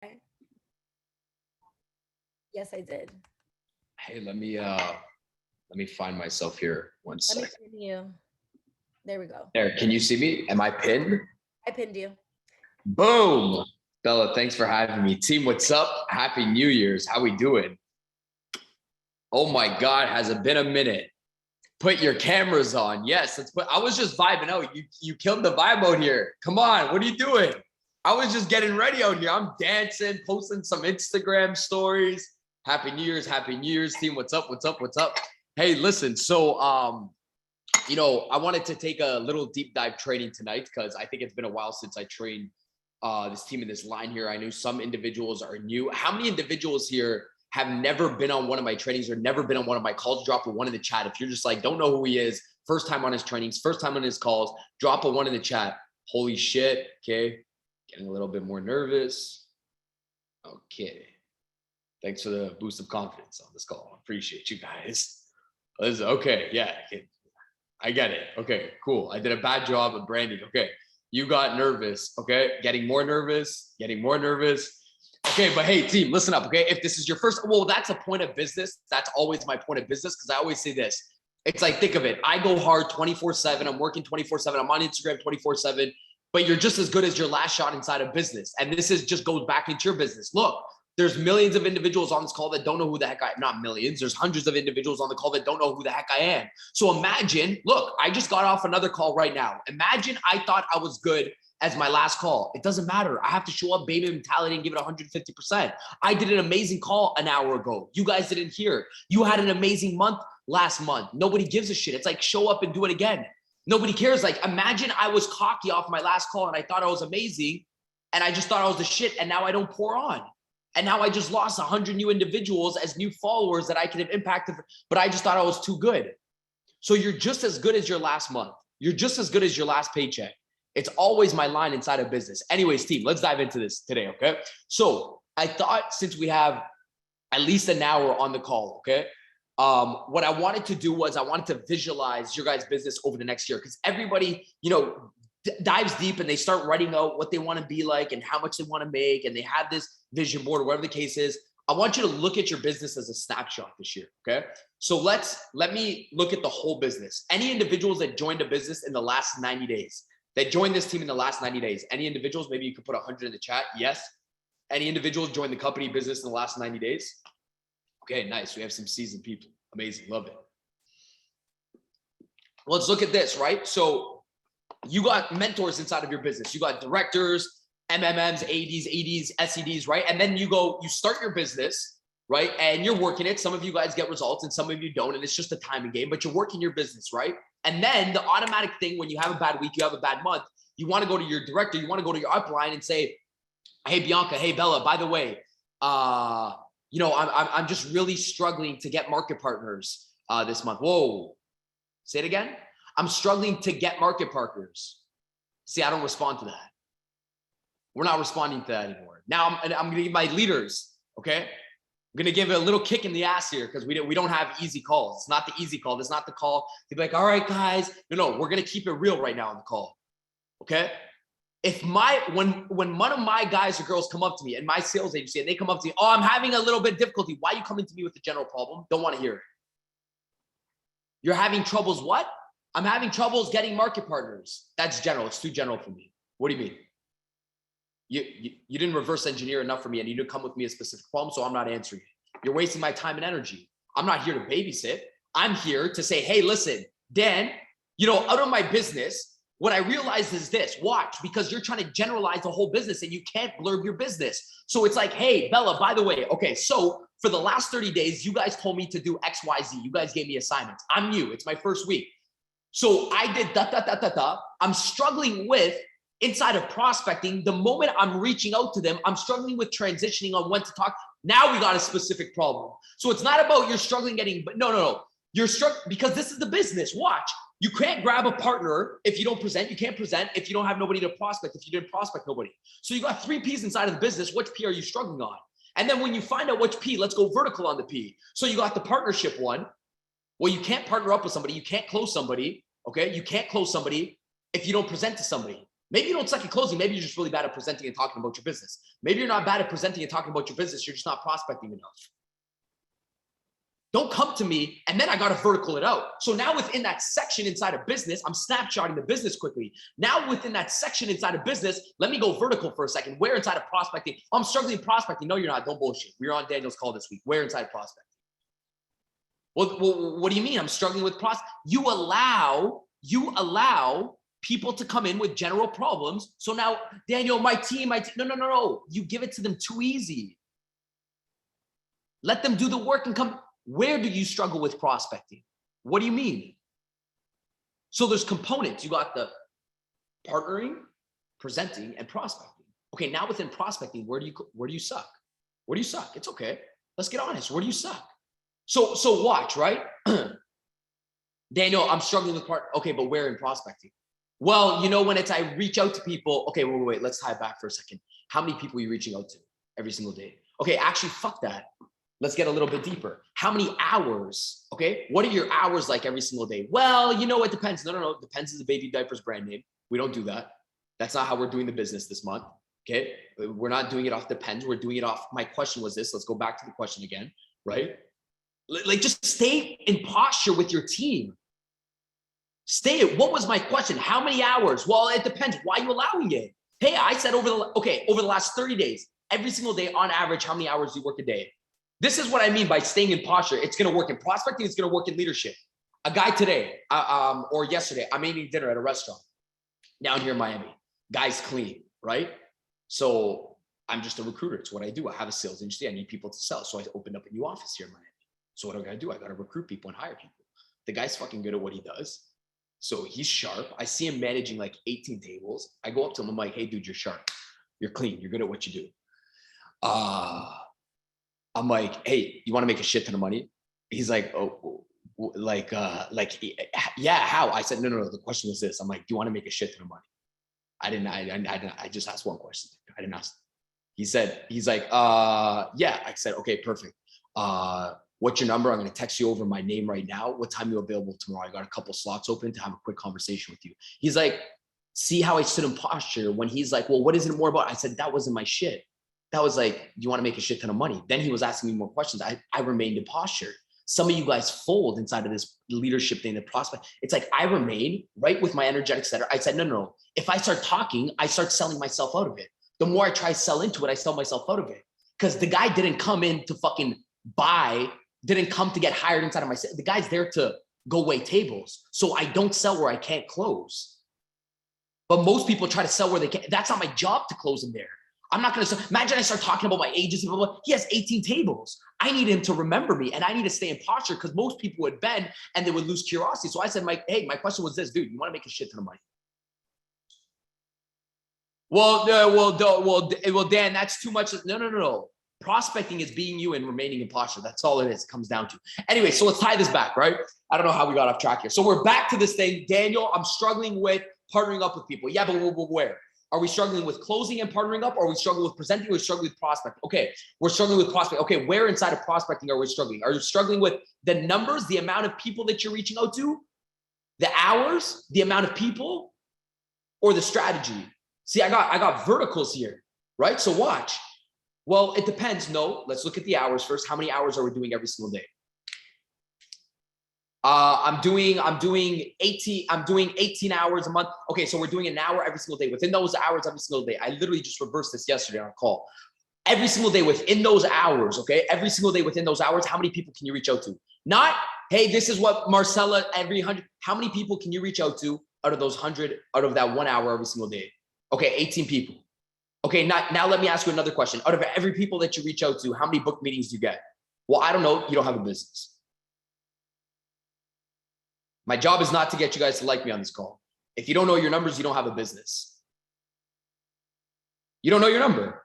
Okay. Yes, I did. Hey, let me find myself here. One Let me second. pin you. There we go. There, can you see me? Am I pinned? I pinned you. Boom. Bella, thanks for having me. Team, what's up? Happy New Year's. How we doing? Oh my God, has it been a minute? Put your cameras on. Yes, let's put. I was just vibing out. You killed the vibe out here. Come on, what are you doing? I was just getting ready out here. I'm dancing, posting some Instagram stories. Happy New Year's, team. What's up? What's up? What's up? Hey, listen. So, I wanted to take a little deep dive training tonight because I think it's been a while since I trained this team in this line here. I knew some individuals are new. How many individuals here have never been on one of my trainings or never been on one of my calls? Drop a 1 in the chat. If you're just like, don't know who he is, first time on his trainings, first time on his calls, drop a 1 in the chat. Holy shit. Okay. Getting a little bit more nervous. Okay. Thanks for the boost of confidence on this call. Appreciate you guys. Okay. Yeah. I get it. Okay, cool. I did a bad job of branding. Okay. You got nervous. Okay. Getting more nervous. Okay, but hey, team, listen up, okay? If this is your first, well, that's a point of business. That's always my point of business because I always say this. It's like, think of it. I go hard 24/7. I'm working 24/7. I'm on Instagram 24/7, but you're just as good as your last shot inside of business. And this is just goes back into your business. Look, there's millions of individuals on this call that don't know who the heck not millions. There's hundreds of individuals on the call that don't know who the heck I am. So imagine, look, I just got off another call right now. Imagine I thought I was good as my last call. It doesn't matter. I have to show up, baby mentality, and give it 150%. I did an amazing call an hour ago. You guys didn't hear. You had an amazing month last month. Nobody gives a shit. It's like, show up and do it again. Nobody cares. Like, imagine I was cocky off my last call and I thought I was amazing and I just thought I was the shit and now I don't pour on. And now I just lost 100 new individuals as new followers that I could have impacted, but I just thought I was too good. So you're just as good as your last month. You're just as good as your last paycheck. It's always my line inside of business. Anyways, team, let's dive into this today, okay? So I thought since we have at least an hour on the call, okay? What I wanted to do was I wanted to visualize your guys' business over the next year because everybody, dives deep and they start writing out what they want to be like and how much they want to make. And they have this vision board or whatever the case is. I want you to look at your business as a snapshot this year, okay? So let me look at the whole business. Any individuals that joined a business in the last 90 days, that joined this team in the last 90 days. Any individuals, maybe you could put 100 in the chat. Yes. Any individuals joined the company business in the last 90 days? Okay, nice. We have some seasoned people. Amazing. Love it. Let's look at this, right? So you got mentors inside of your business. You got directors, MMMs, ADs, ADs, SEDs, right? And then you start your business, right? And you're working it. Some of you guys get results and some of you don't. And it's just a timing game, but you're working your business, right? And then the automatic thing, when you have a bad week, you have a bad month, you want to go to your director, you want to go to your upline and say, hey, Bianca, hey, Bella, by the way, I'm just really struggling to get market partners this month. Whoa, say it again. I'm struggling to get market partners. See, I don't respond to that. We're not responding to that anymore. Now I'm going to give my leaders, okay? I'm going to give it a little kick in the ass here because we don't have easy calls. It's not the easy call. It's not the call to be like, all right, guys. No, we're going to keep it real right now on the call, okay? If when one of my guys or girls come up to me in my sales agency and they come up to me, oh, I'm having a little bit of difficulty. Why are you coming to me with the general problem? Don't want to hear it. You're having troubles what? I'm having troubles getting market partners. That's general. It's too general for me. What do you mean? You didn't reverse engineer enough for me and you didn't come with me a specific problem, so I'm not answering it. You're wasting my time and energy. I'm not here to babysit. I'm here to say, hey, listen, Dan, out of my business, what I realized is this, watch, because you're trying to generalize the whole business and you can't blurb your business. So it's like, hey, Bella, by the way, okay, so for the last 30 days, you guys told me to do X, Y, Z. You guys gave me assignments. I'm new. It's my first week. So I did I'm struggling with inside of prospecting. The moment I'm reaching out to them, I'm struggling with transitioning on when to talk. Now we got a specific problem. So it's not about you're struggling getting, but no. You're struggling because this is the business. Watch. You can't grab a partner if you don't present. You can't present if you don't have nobody to prospect, if you didn't prospect nobody. So you got 3 P's inside of the business. Which P are you struggling on? And then when you find out which P, let's go vertical on the P. So you got the partnership one. Well, you can't partner up with somebody. You can't close somebody. Okay. You can't close somebody if you don't present to somebody. Maybe you don't suck at closing. Maybe you're just really bad at presenting and talking about your business. Maybe you're not bad at presenting and talking about your business. You're just not prospecting enough. Don't come to me and then I got to vertical it out. So now within that section inside of business, I'm snapshotting the business quickly. Now within that section inside of business, let me go vertical for a second. Where inside of prospecting? I'm struggling prospecting. No, you're not. Don't bullshit. We were on Daniel's call this week. Where inside prospecting? Well, what do you mean? I'm struggling with prospecting. You allow people to come in with general problems. So now, Daniel, my team. No. You give it to them too easy. Let them do the work and come. Where do you struggle with prospecting? What do you mean? So there's components. You got the partnering, presenting, and prospecting. Okay, now within prospecting, where do you suck? Where do you suck? It's okay. Let's get honest. Where do you suck? So watch, right? Daniel, I'm struggling with okay, but where in prospecting? Well, when it's I reach out to people. Okay, wait. Let's tie it back for a second. How many people are you reaching out to every single day? Okay, actually, fuck that. Let's get a little bit deeper. How many hours? Okay, what are your hours like every single day? Well, it depends. No. Depends is a baby diapers brand name. We don't do that. That's not how we're doing the business this month. Okay, we're not doing it off depends. We're doing it off. My question was this. Let's go back to the question again, right? Like just stay in posture with your team. What was my question? How many hours? Well, it depends. Why are you allowing it? Hey, I said over the last 30 days, every single day on average, how many hours do you work a day? This is what I mean by staying in posture. It's going to work in prospecting. It's going to work in leadership. A guy today or yesterday, I'm eating dinner at a restaurant down here in Miami. Guy's clean, right? So I'm just a recruiter. It's what I do. I have a sales industry. I need people to sell. So I opened up a new office here in Miami. So what do I got to do? I got to recruit people and hire people. The guy's fucking good at what he does. So he's sharp. I see him managing like 18 tables. I go up to him. I'm like, hey, dude, you're sharp. You're clean. You're good at what you do. I'm like, hey, you want to make a shit ton of money? He's like, yeah, how? I said, no. The question was this. I'm like, do you want to make a shit ton of money? I just asked one question. I didn't ask. He's like, yeah. I said, okay, perfect. What's your number? I'm going to text you over my name right now. What time are you available tomorrow? I got a couple slots open to have a quick conversation with you. He's like, see how I stood in posture when he's like, well, what is it more about? I said, that wasn't my shit. That was like, you want to make a shit ton of money. Then he was asking me more questions. I remained in posture. Some of you guys fold inside of this leadership thing, the prospect. It's like, I remain right with my energetic setter. I said, no. If I start talking, I start selling myself out of it. The more I try to sell into it, I sell myself out of it. Because the guy didn't come in to fucking buy, didn't come to get hired inside of my, the guy's there to go wait tables. So I don't sell where I can't close. But most people try to sell where they can't. That's not my job to close in there. I'm not going to, imagine I start talking about my agency, blah, blah. He has 18 tables. I need him to remember me and I need to stay in posture because most people would bend and they would lose curiosity. So I said, my question was this, dude, you want to make a shit ton of money? Well, Dan, that's too much. No. Prospecting is being you and remaining in posture. That's all it is. It comes down to. Anyway, so let's tie this back, right? I don't know how we got off track here. So we're back to this thing. Daniel, I'm struggling with partnering up with people. Yeah, but where? Are we struggling with closing and partnering up? Or are we struggling with presenting? Or are we struggling with prospecting? Okay, we're struggling with prospecting. Okay, where inside of prospecting are we struggling? Are you struggling with the numbers, the amount of people that you're reaching out to, the hours, the amount of people, or the strategy? See, I got verticals here, right? So watch. Well, it depends. No, let's look at the hours first. How many hours are we doing every single day? I'm doing 18 hours a month. Okay, so we're doing an hour every single day. Within those hours every single day, I literally just reversed this yesterday on a call. Every single day within those hours, okay? Every single day within those hours, how many people can you reach out to? Not, hey, this is what Marcella every 100. How many people can you reach out to out of those 100, out of that 1 hour every single day? Okay, 18 people. Okay, now let me ask you another question. Out of every people that you reach out to, how many book meetings do you get? Well, I don't know. You don't have a business. My job is not to get you guys to like me on this call. If you don't know your numbers, you don't have a business. You don't know your number.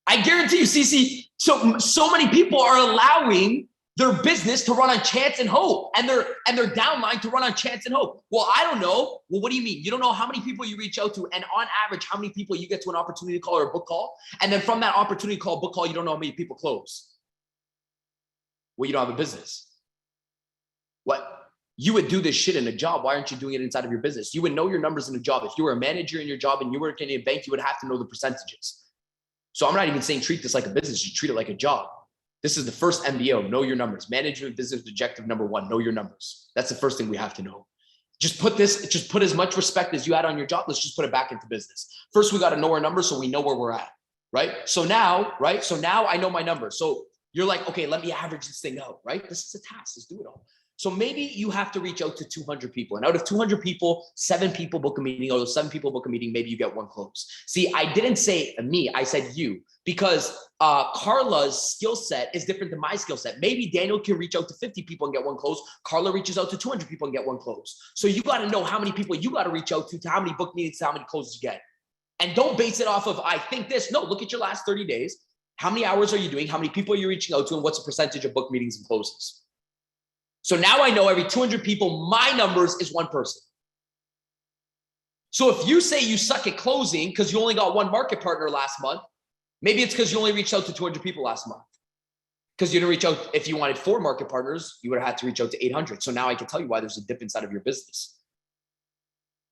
I guarantee you, CC, so many people are allowing their business to run on chance and hope, and their downline to run on chance and hope. Well, I don't know. Well, what do you mean? You don't know how many people you reach out to, and on average, how many people you get to an opportunity call or a book call, and then from that opportunity call, book call, you don't know how many people close. Well, you don't have a business. What? You would do this shit in a job. Why aren't you doing it inside of your business? You would know your numbers in a job. If you were a manager in your job and you work in a bank, you would have to know the percentages. So I'm not even saying treat this like a business. You treat it like a job. This is the first MBO, know your numbers. Management business objective number 1, know your numbers. That's the first thing we have to know. Just put as much respect as you had on your job. Let's just put it back into business. First, we got to know our numbers so we know where we're at, right? So now I know my numbers. So you're like, okay, let me average this thing out, right? This is a task, let's do it all. So maybe you have to reach out to 200 people. And out of 200 people, 7 people book a meeting. Or those 7 people book a meeting, maybe you get 1 close. See, I didn't say me, I said you. Because Carla's skill set is different than my skill set. Maybe Daniel can reach out to 50 people and get 1 close. Carla reaches out to 200 people and get 1 close. So you got to know how many people you got to reach out to how many book meetings, to how many closes you get. And don't base it off of, I think this. No, look at your last 30 days. How many hours are you doing? How many people are you reaching out to? And what's the percentage of book meetings and closes? So now I know every 200 people, my numbers is 1 person. So if you say you suck at closing because you only got 1 market partner last month, maybe it's because you only reached out to 200 people last month. Because you didn't reach out. If you wanted 4 market partners, you would have had to reach out to 800. So now I can tell you why there's a dip inside of your business.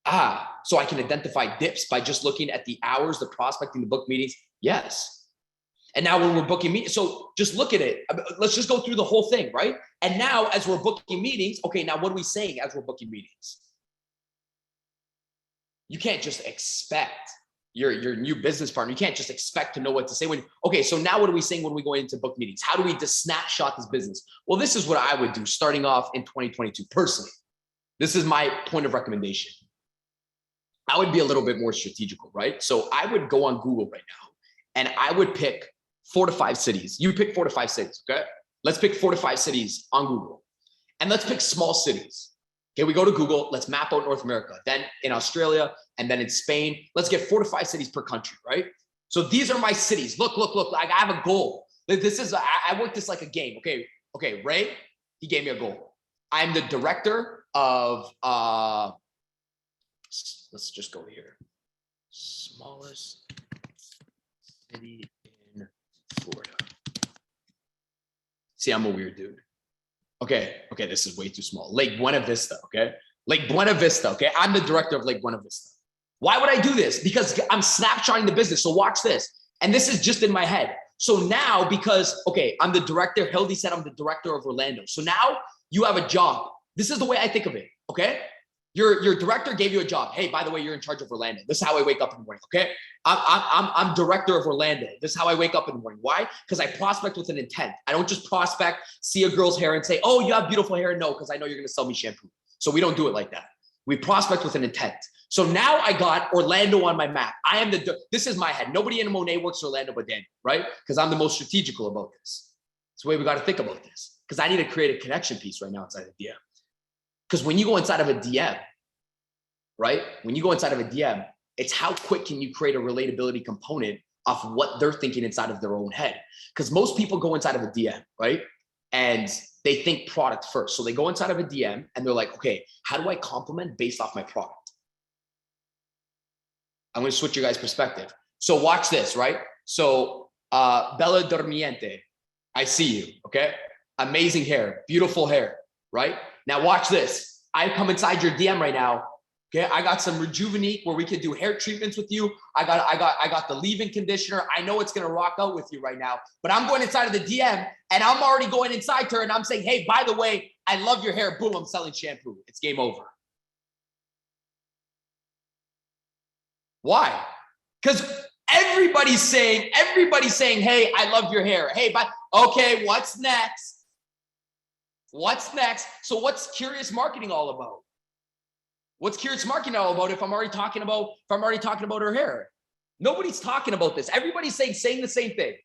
So I can identify dips by just looking at the hours, the prospecting, the book meetings. Yes. And now when we're booking meetings, so just look at it. Let's just go through the whole thing, right? And now as we're booking meetings, okay, now what are we saying as we're booking meetings? You can't just expect your new business partner. You can't just expect to know what to say okay, so now what are we saying when we go into book meetings? How do we just snapshot this business? Well, this is what I would do starting off in 2022 personally. This is my point of recommendation. I would be a little bit more strategical, right? So I would go on Google right now and I would pick 4 to 5 cities. You pick 4 to 5 cities, okay? Let's pick 4 to 5 cities on Google. And let's pick small cities. Okay, we go to Google, let's map out North America, then in Australia, and then in Spain. Let's get 4 to 5 cities per country, right? So these are my cities. Look, like I have a goal. This is, I work this like a game. Okay, Ray, he gave me a goal. I'm the director of, let's just go here. Smallest city in Florida. See, I'm a weird dude. Okay, this is way too small. Lake Buena Vista, okay? Lake Buena Vista, okay? I'm the director of Lake Buena Vista. Why would I do this? Because I'm snapshotting the business. So watch this. And this is just in my head. So now, because, okay, I'm the director. Hildy said I'm the director of Orlando. So now you have a job. This is the way I think of it, okay? Your director gave you a job. Hey, by the way, you're in charge of Orlando. This is how I wake up in the morning, okay? I'm director of Orlando. This is how I wake up in the morning. Why? Because I prospect with an intent. I don't just prospect, see a girl's hair and say, oh, you have beautiful hair. No, because I know you're going to sell me shampoo. So we don't do it like that. We prospect with an intent. So now I got Orlando on my map. This is my head. Nobody in Monet works Orlando but Daniel, right? Because I'm the most strategical about this. It's the way we got to think about this. Because I need to create a connection piece right now inside the DM. Because when you go inside of a DM, right? When you go inside of a DM, it's how quick can you create a relatability component of what they're thinking inside of their own head. Because most people go inside of a DM, right? And they think product first. So they go inside of a DM and they're like, okay, how do I complement based off my product? I'm going to switch your guys' perspective. So watch this, right? So Bella Dormiente, I see you, okay? Amazing hair, beautiful hair, right? Now watch this. I come inside your DM right now. Okay, I got some Rejuvenate where we can do hair treatments with you. I got the leave-in conditioner. I know it's gonna rock out with you right now, but I'm going inside of the DM and I'm already going inside her and I'm saying, hey, by the way, I love your hair. Boom, I'm selling shampoo. It's game over. Why? Because everybody's saying, hey, I love your hair. Hey, okay, what's next? What's next? So what's Curious Marketing all about? What's Curious Marketing all about if I'm already talking about her hair? Nobody's talking about this. Everybody's saying the same thing.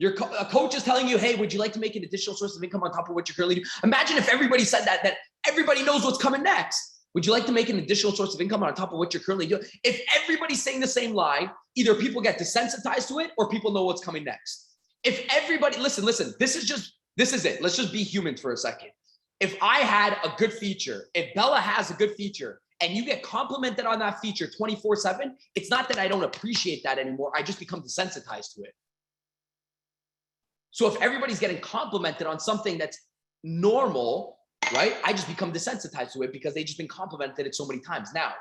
A coach is telling you, hey, would you like to make an additional source of income on top of what you're currently doing? Imagine if everybody said that everybody knows what's coming next. Would you like to make an additional source of income on top of what you're currently doing? If everybody's saying the same lie, either people get desensitized to it or people know what's coming next. If everybody, listen, this is it. Let's just be humans for a second. If I had a good feature, if Bella has a good feature, and you get complimented on that feature 24/7, it's not that I don't appreciate that anymore. I just become desensitized to it. So if everybody's getting complimented on something that's normal right? I just become desensitized to it because they just been complimented it so many times. Now,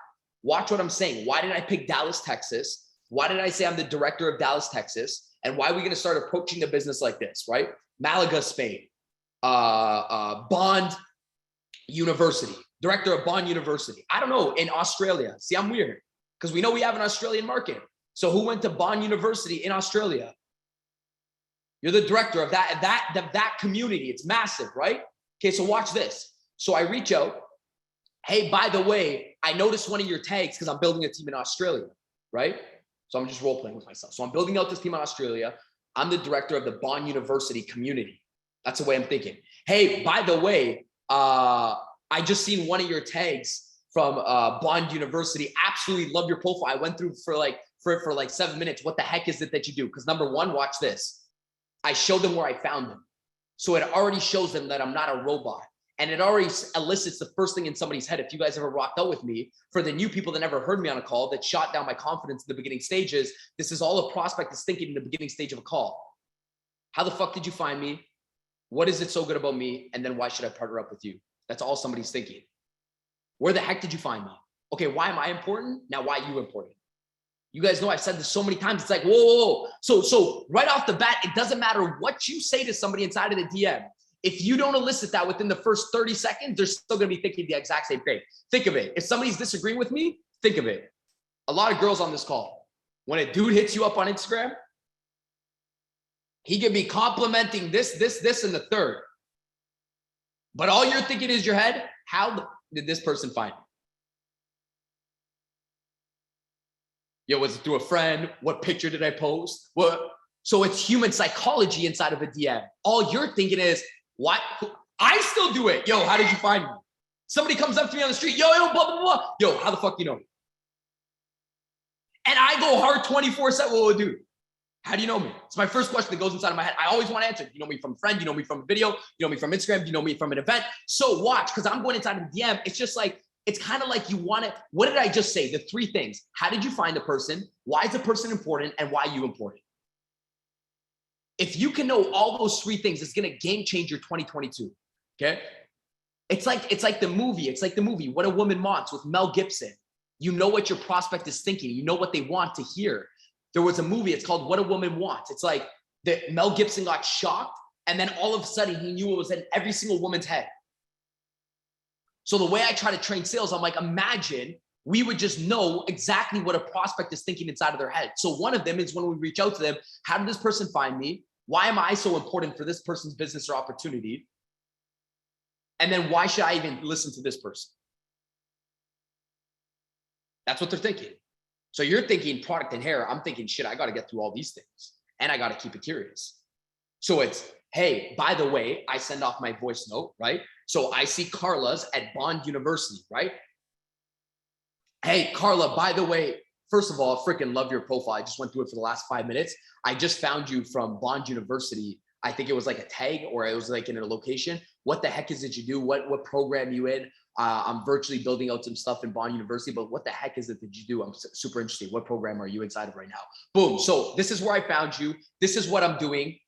watch what I'm saying. Why did I pick Dallas, Texas? Why did I say I'm the director of Dallas, Texas? And why are we going to start approaching the business like this, right? Malaga, Spain, Bond University, director of Bond University. I don't know, in Australia. See, I'm weird because we know we have an Australian market. So who went to Bond University in Australia? You're the director of that community. It's massive, right? Okay, so watch this. So I reach out. Hey, by the way, I noticed one of your tags because I'm building a team in Australia, right? So I'm just role playing with myself. So I'm building out this team in Australia. I'm the director of the Bond University community. That's the way I'm thinking. Hey, by the way, I just seen one of your tags from Bond University. Absolutely love your profile. I went through for like 7 minutes. What the heck is it that you do? Because number one, watch this. I showed them where I found them. So it already shows them that I'm not a robot. And it already elicits the first thing in somebody's head. If you guys ever rocked out with me, for the new people that never heard me on a call, that shot down my confidence in the beginning stages, this is all a prospect is thinking in the beginning stage of a call. How the fuck did you find me? What is it so good about me? And then why should I partner up with you? That's all somebody's thinking. Where the heck did you find me? Okay, why am I important? Now, why are you important? You guys know I've said this so many times. It's like, whoa. So right off the bat, it doesn't matter what you say to somebody inside of the DM. If you don't elicit that within the first 30 seconds, they're still going to be thinking the exact same thing. Think of it. If somebody's disagreeing with me, think of it. A lot of girls on this call, when a dude hits you up on Instagram, he can be complimenting this, and the third. But all you're thinking is your head, how did this person find me? Yo, was it through a friend? What picture did I post? What? So it's human psychology inside of a DM. All you're thinking is, what? I still do it. Yo, how did you find me? Somebody comes up to me on the street. Yo, blah, blah, blah. Yo, how the fuck you know me? And I go hard 24/7. Well, dude, how do you know me? It's my first question that goes inside of my head. I always want to answer. You know me from a friend? You know me from a video? You know me from Instagram? You know me from an event? So watch, because I'm going inside of the DM. It's just like, it's kind of like you want to, what did I just say? The three things. How did you find the person? Why is the person important? And why are you important? If you can know all those three things, it's going to game change your 2022. Okay. It's like the movie. It's like the movie, What a Woman Wants with Mel Gibson. You know what your prospect is thinking. You know what they want to hear. There was a movie, it's called What a Woman Wants. It's like that Mel Gibson got shocked and then all of a sudden he knew it was in every single woman's head. So the way I try to train sales, I'm like, imagine we would just know exactly what a prospect is thinking inside of their head. So one of them is when we reach out to them, how did this person find me? Why am I so important for this person's business or opportunity? And then why should I even listen to this person? That's what they're thinking. So you're thinking product and hair. I'm thinking, shit, I got to get through all these things and I got to keep it curious. So it's, hey, by the way, I send off my voice note, right? So I see Carla's at Bond University, right? Hey, Carla, by the way, first of all, freaking love your profile. I just went through it for the last 5 minutes. I just found you from Bond University. I think it was like a tag or it was like in a location. What the heck is it you do? What program you in? I'm virtually building out some stuff in Bond University, but what the heck is it that you do? I'm super interested. What program are you inside of right now? Boom. So this is where I found you. This is what I'm doing,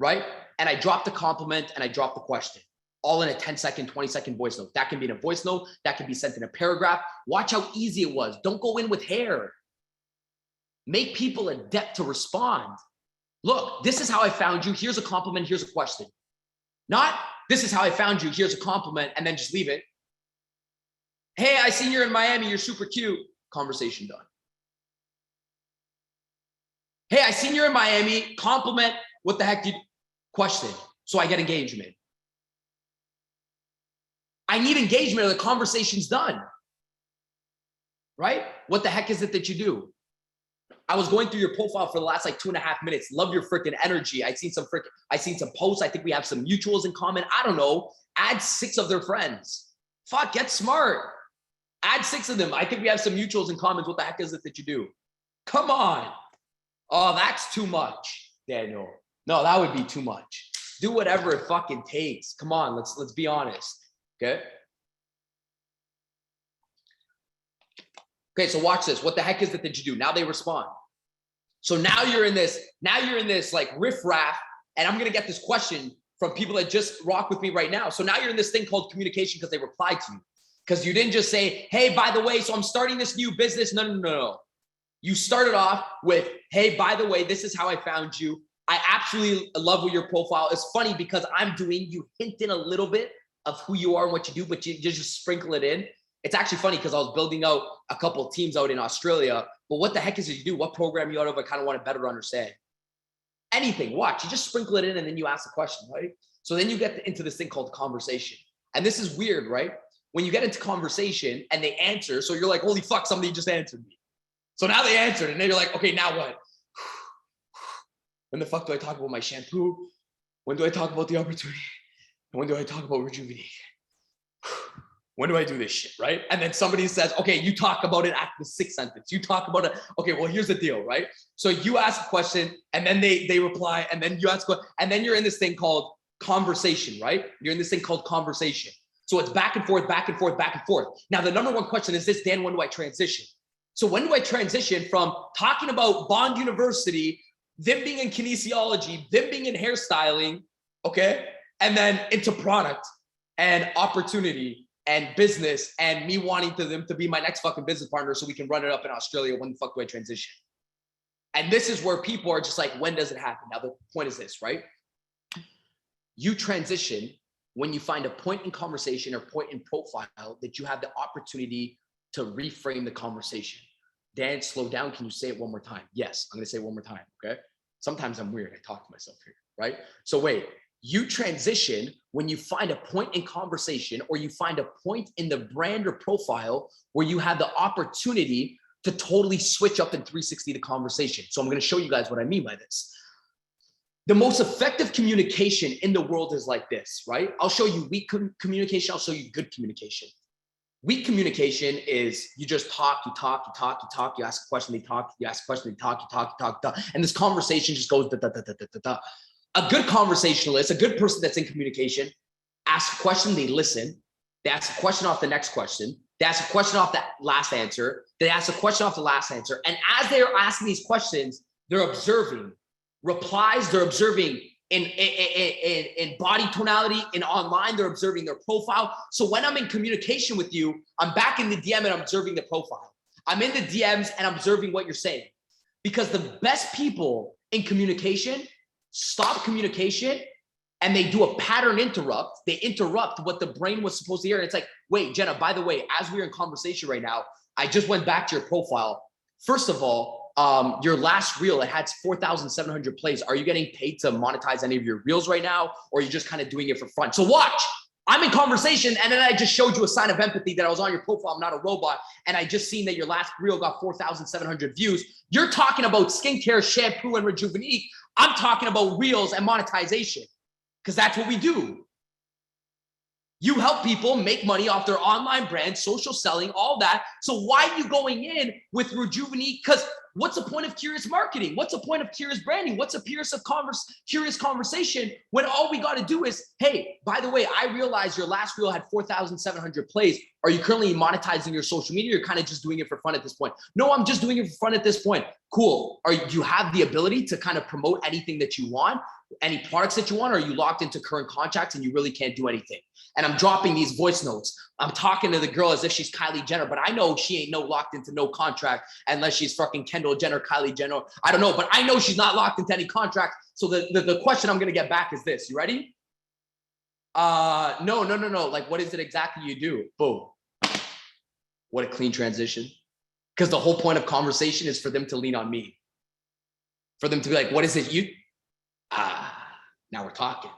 right? And I dropped the compliment and I dropped the question, all in a 10-second, 20-second voice note. That can be in a voice note. That can be sent in a paragraph. Watch how easy it was. Don't go in with hair. Make people adept to respond. Look, this is how I found you. Here's a compliment. Here's a question. Not, this is how I found you. Here's a compliment, and then just leave it. Hey, I seen you're in Miami. You're super cute. Conversation done. Hey, I seen you're in Miami. Compliment. What the heck did you question? So I get engagement. I need engagement or the conversation's done. Right? What the heck is it that you do? I was going through your profile for the last like 2.5 minutes. Love your freaking energy. I seen some posts. I think we have some mutuals in common. I don't know. Add 6 of their friends. Fuck, get smart. Add 6 of them. I think we have some mutuals in common. What the heck is it that you do? Come on. Oh, that's too much, Daniel. No, that would be too much. Do whatever it fucking takes. Come on, let's be honest. Okay. Okay, so watch this. What the heck is it that you do? Now they respond. So now you're in this like riff raff, and I'm gonna get this question from people that just rock with me right now. So now you're in this thing called communication because they replied to you. Because you didn't just say, hey, by the way, so I'm starting this new business. No. You started off with, hey, by the way, this is how I found you. I absolutely love what your profile is. Funny because I'm doing, you hint in a little bit of who you are and what you do, but you just sprinkle it in. It's actually funny because I was building out a couple of teams out in Australia, but what the heck is it you do? What program you out of? I kind of want to better understand. Anything, watch, you just sprinkle it in and then you ask the question, right? So then you get into this thing called conversation. And this is weird, right? When you get into conversation and they answer, so you're like, holy fuck, somebody just answered me. So now they answered and then you're like, okay, now what? When the fuck do I talk about my shampoo? When do I talk about the opportunity? And when do I talk about rejuvenate? When do I do this shit, right? And then somebody says, okay, you talk about it at the sixth sentence. You talk about it. Okay, well, here's the deal, right? So you ask a question and then they reply and then you ask, and then you're in this thing called conversation, right? You're in this thing called conversation. So it's back and forth, back and forth, back and forth. Now, the number one question is this, Dan, when do I transition? So when do I transition from talking about Bond University, them being in kinesiology, them being in hairstyling, okay? And then into product and opportunity and business and me wanting them to be my next fucking business partner so we can run it up in Australia. When the fuck do I transition? And this is where people are just like, when does it happen? Now, the point is this, right? You transition when you find a point in conversation or point in profile that you have the opportunity to reframe the conversation. Dan, slow down. Can you say it one more time? Yes, I'm going to say it one more time, okay? Sometimes I'm weird. I talk to myself here, right? So wait. You transition when you find a point in conversation or you find a point in the brand or profile where you have the opportunity to totally switch up in 360 the conversation. So I'm going to show you guys what I mean by this. The most effective communication in the world is like this, right? I'll show you weak communication. I'll show you good communication. Weak communication is you just talk, you ask a question, they talk, you ask a question, they talk, you talk. And this conversation just goes da. A good conversationalist, a good person that's in communication, asks a question, they listen. They ask a question off the next question. They ask a question off that last answer. They ask a question off the last answer. And as they're asking these questions, they're observing replies. They're observing in body tonality, in online, they're observing their profile. So when I'm in communication with you, I'm back in the DM and I'm observing the profile. I'm in the DMs and I'm observing what you're saying. Because the best people in communication stop communication and they do a pattern interrupt. They interrupt what the brain was supposed to hear. And it's like, wait, Jenna, by the way, as we're in conversation right now, I just went back to your profile. First of all, your last reel, it had 4,700 plays. Are you getting paid to monetize any of your reels right now? Or are you just kind of doing it for fun? So watch, I'm in conversation and then I just showed you a sign of empathy that I was on your profile. I'm not a robot. And I just seen that your last reel got 4,700 views. You're talking about skincare, shampoo, and rejuvenate. I'm talking about reels and monetization because that's what we do. You help people make money off their online brand, social selling, all that. So why are you going in with rejuvenate? Because what's the point of curious marketing? What's the point of curious branding? What's a curious conversation when all we got to do is, hey, by the way, I realized your last reel had 4,700 plays. Are you currently monetizing your social media? You're kind of just doing it for fun at this point. No, I'm just doing it for fun at this point. Cool. Do you have the ability to kind of promote anything that you want? Any products that you want? Or are you locked into current contracts and you really can't do anything? And I'm dropping these voice notes. I'm talking to the girl as if she's Kylie Jenner, but I know she ain't locked into no contract unless she's fucking Kendall Jenner, Kylie Jenner. I don't know, but I know she's not locked into any contract. So the question I'm going to get back is this. You ready? No. Like, what is it exactly you do? Boom. What a clean transition. Because the whole point of conversation is for them to lean on me. For them to be like, what is it you? Now we're talking.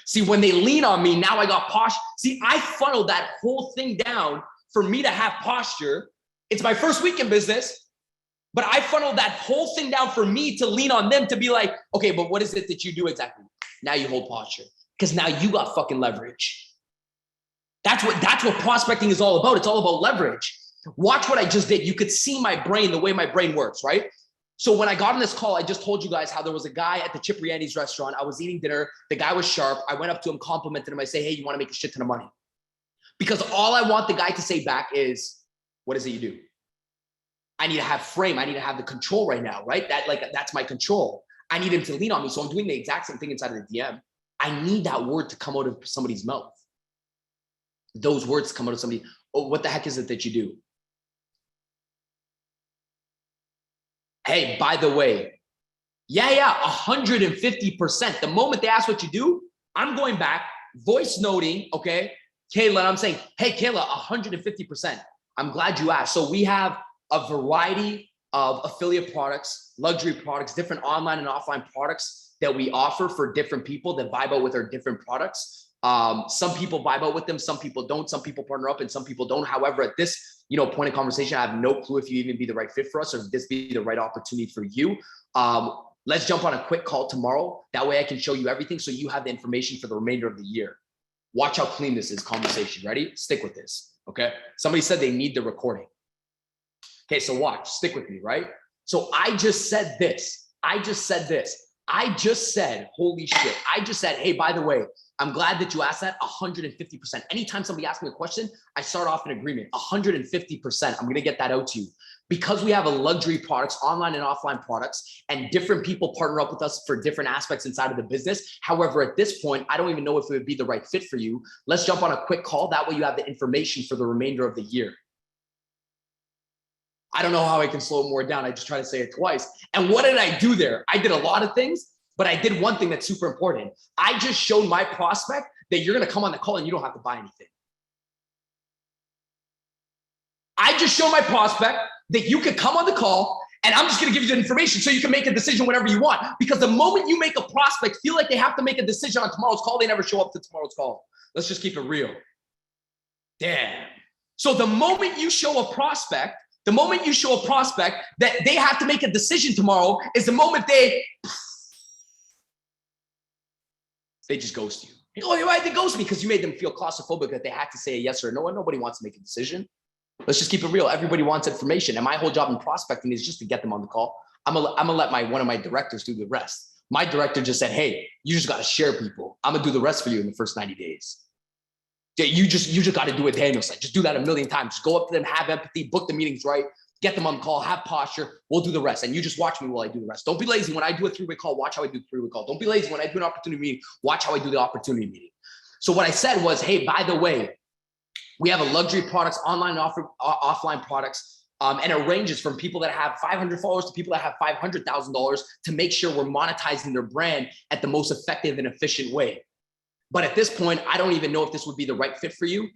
See, when they lean on me, now I got posture. See, I funneled that whole thing down for me to have posture. It's my first week in business, but I funneled that whole thing down for me to lean on them to be like, okay, but what is it that you do exactly? Now you hold posture because now you got fucking leverage. That's what prospecting is all about. It's all about leverage. Watch what I just did. You could see my brain, the way my brain works, right? So when I got on this call, I just told you guys how there was a guy at the Cipriani's restaurant. I was eating dinner. The guy was sharp. I went up to him, complimented him. I say, hey, you want to make a shit ton of money? Because all I want the guy to say back is, what is it you do? I need to have frame. I need to have the control right now, right? That's my control. I need him to lean on me. So I'm doing the exact same thing inside of the DM. I need that word to come out of somebody's mouth. Those words come out of somebody. Oh, what the heck is it that you do? Hey, by the way, yeah, 150%. The moment they ask what you do, I'm going back, voice noting, okay? Kayla, I'm saying, hey, Kayla, 150%. I'm glad you asked. So we have a variety of affiliate products, luxury products, different online and offline products that we offer for different people that vibe out with our different products. Some people vibe out with them, some people don't, some people partner up and some people don't. However, at this point of conversation, I have no clue if you even be the right fit for us or if this be the right opportunity for you. Let's jump on a quick call tomorrow. That way I can show you everything so you have the information for the remainder of the year. Watch how clean this is, conversation. Ready? Stick with this, okay? Somebody said they need the recording. Okay, so watch, stick with me, right? So I just said this. I just said, holy shit. I just said, hey, by the way, I'm glad that you asked that. 150%. Anytime somebody asks me a question, I start off in agreement. 150%. I'm going to get that out to you. Because we have a luxury products, online and offline products, and different people partner up with us for different aspects inside of the business. However, at this point, I don't even know if it would be the right fit for you. Let's jump on a quick call. That way you have the information for the remainder of the year. I don't know how I can slow it more down. I just try to say it twice. And what did I do there? I did a lot of things, but I did one thing that's super important. I just showed my prospect that you're going to come on the call and you don't have to buy anything. I just showed my prospect that you could come on the call and I'm just going to give you the information so you can make a decision whenever you want. Because the moment you make a prospect feel like they have to make a decision on tomorrow's call, they never show up to tomorrow's call. Let's just keep it real. Damn. So the moment you show a prospect that they have to make a decision tomorrow is the moment they just ghost you. Oh, why they ghost me? Because you made them feel claustrophobic that they had to say a yes or a no, and nobody wants to make a decision. Let's just keep it real. Everybody wants information. And my whole job in prospecting is just to get them on the call. I'm gonna let one of my directors do the rest. My director just said, hey, you just got to share people. I'm gonna do the rest for you in the first 90 days. You just got to do what Daniel said. Just do that a million times. Just go up to them, have empathy, book the meetings right, get them on the call, have posture. We'll do the rest. And you just watch me while I do the rest. Don't be lazy. When I do a 3-way call, watch how I do the 3-way call. Don't be lazy. When I do an opportunity meeting, watch how I do the opportunity meeting. So what I said was, hey, by the way, we have a luxury products, online and offline products, and it ranges from people that have 500 followers to people that have $500,000 to make sure we're monetizing their brand at the most effective and efficient way. But at this point, I don't even know if this would be the right fit for you.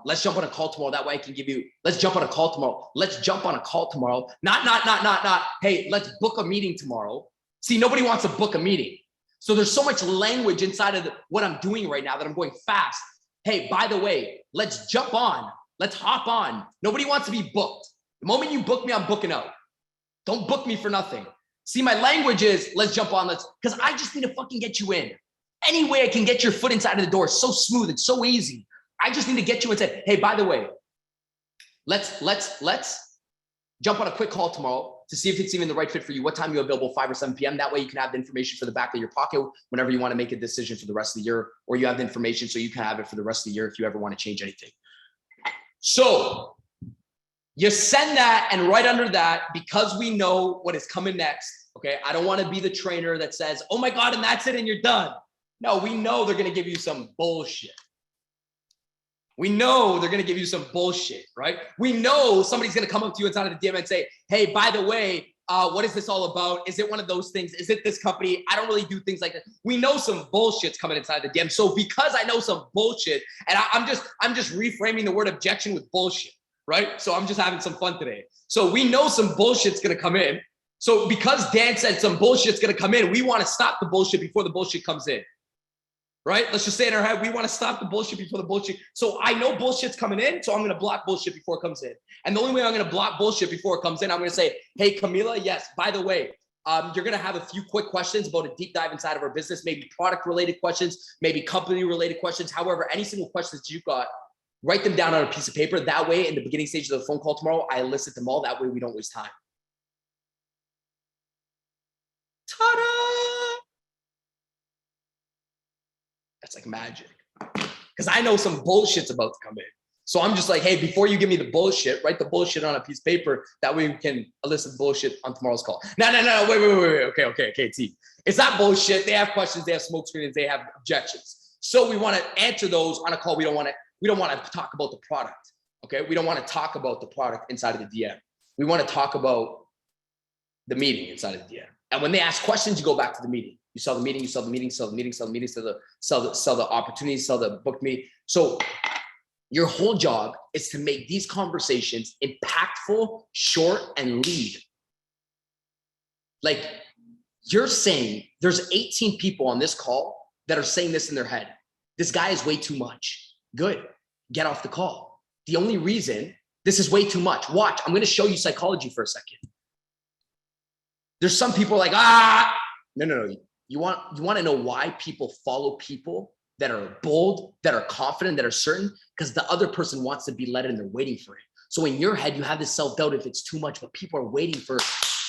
Let's jump on a call tomorrow. That way I can give you, let's jump on a call tomorrow. Let's jump on a call tomorrow. Not, hey, let's book a meeting tomorrow. See, nobody wants to book a meeting. So there's so much language inside of what I'm doing right now that I'm going fast. Hey, by the way, let's jump on. Let's hop on. Nobody wants to be booked. The moment you book me, I'm booking out. Don't book me for nothing. See, my language is let's jump on. Because I just need to fucking get you in. Any way I can get your foot inside of the door is so smooth. It's so easy. I just need to get you and say, hey, by the way, let's jump on a quick call tomorrow to see if it's even the right fit for you. What time are you available, 5 or 7 p.m.? That way you can have the information for the back of your pocket whenever you want to make a decision for the rest of the year, or you have the information so you can have it for the rest of the year if you ever want to change anything. So you send that, and right under that, because we know what is coming next, okay? I don't want to be the trainer that says, oh my God, and that's it, and you're done. No, we know they're going to give you some bullshit. We know they're going to give you some bullshit, right? We know somebody's going to come up to you inside of the DM and say, hey, by the way, what is this all about? Is it one of those things? Is it this company? I don't really do things like that. We know some bullshit's coming inside the DM. So because I know some bullshit, and I'm just reframing the word objection with bullshit, right? So I'm just having some fun today. So we know some bullshit's going to come in. So because Dan said some bullshit's going to come in, we want to stop the bullshit before the bullshit comes in. Right? Let's just say in our head, we want to stop the bullshit before the bullshit. So I know bullshit's coming in, so I'm going to block bullshit before it comes in. And the only way I'm going to block bullshit before it comes in, I'm going to say, hey, Camila, yes, by the way, you're going to have a few quick questions about a deep dive inside of our business, maybe product-related questions, maybe company-related questions. However, any single questions you've got, write them down on a piece of paper. That way, in the beginning stage of the phone call tomorrow, I elicit them all. That way, we don't waste time. Ta-da! That's like magic. Because I know some bullshit's about to come in. So I'm just like, hey, before you give me the bullshit, write the bullshit on a piece of paper. That way we can elicit the bullshit on tomorrow's call. No, wait. Okay, team. It's not bullshit. They have questions, they have smoke screens, they have objections. So we want to answer those on a call. We don't want to talk about the product. Okay. We don't want to talk about the product inside of the DM. We want to talk about the meeting inside of the DM. And when they ask questions, you go back to the meeting. You sell the meeting, sell the opportunity, sell the book meeting. So your whole job is to make these conversations impactful, short, and lead. Like you're saying, there's 18 people on this call that are saying this in their head. This guy is way too much. Good, get off the call. The only reason this is way too much, watch, I'm gonna show you psychology for a second. There's some people like, no. You want to know why people follow people that are bold, that are confident, that are certain? Because the other person wants to be led and they're waiting for it. So in your head, you have this self-doubt if it's too much, but people are waiting for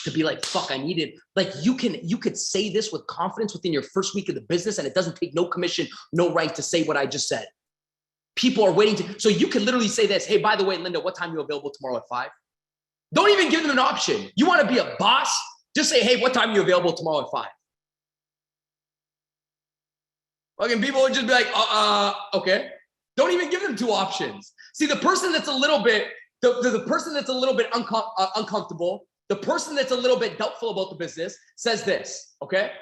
to be like, fuck, I need it. Like you could say this with confidence within your first week of the business and it doesn't take no commission, no right to say what I just said. People are waiting to, so you can literally say this, hey, by the way, Linda, what time are you available tomorrow at 5? Don't even give them an option. You want to be a boss? Just say, hey, what time are you available tomorrow at 5? Fucking people would just be like, okay. Don't even give them 2 options. See, the person that's a little bit, the person that's a little bit uncomfortable, the person that's a little bit doubtful about the business says this, okay?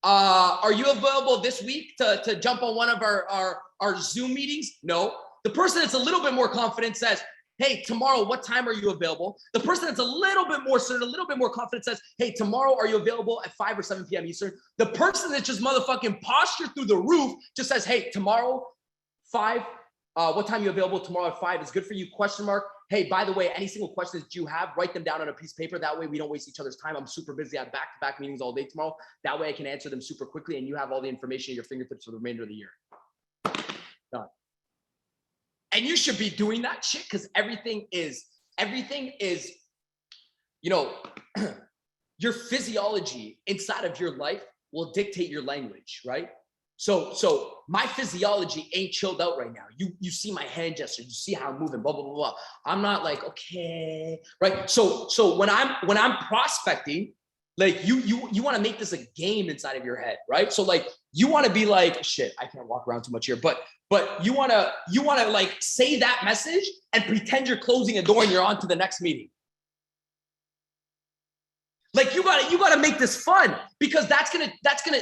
Are you available this week to jump on one of our Zoom meetings? No. The person that's a little bit more confident says, hey, tomorrow, what time are you available? The person that's a little bit more certain, a little bit more confident says, hey, tomorrow, are you available at 5 or 7 p.m. Eastern? The person that's just motherfucking posture through the roof just says, hey, tomorrow, 5, what time are you available tomorrow at 5 is good for you, question mark. Hey, by the way, any single questions that you have, write them down on a piece of paper. That way we don't waste each other's time. I'm super busy. I have back-to-back meetings all day tomorrow. That way I can answer them super quickly and you have all the information at your fingertips for the remainder of the year. Done. And you should be doing that shit because everything is, you know, your physiology inside of your life will dictate your language, right? So my physiology ain't chilled out right now. You see my hand gesture, you see how I'm moving, blah, blah, blah, blah. I'm not like, okay, right? So when I'm prospecting, like you want to make this a game inside of your head, right? So like you want to be like, shit, I can't walk around too much here, but you want to like say that message and pretend you're closing a door and you're on to the next meeting. Like you gotta make this fun because that's gonna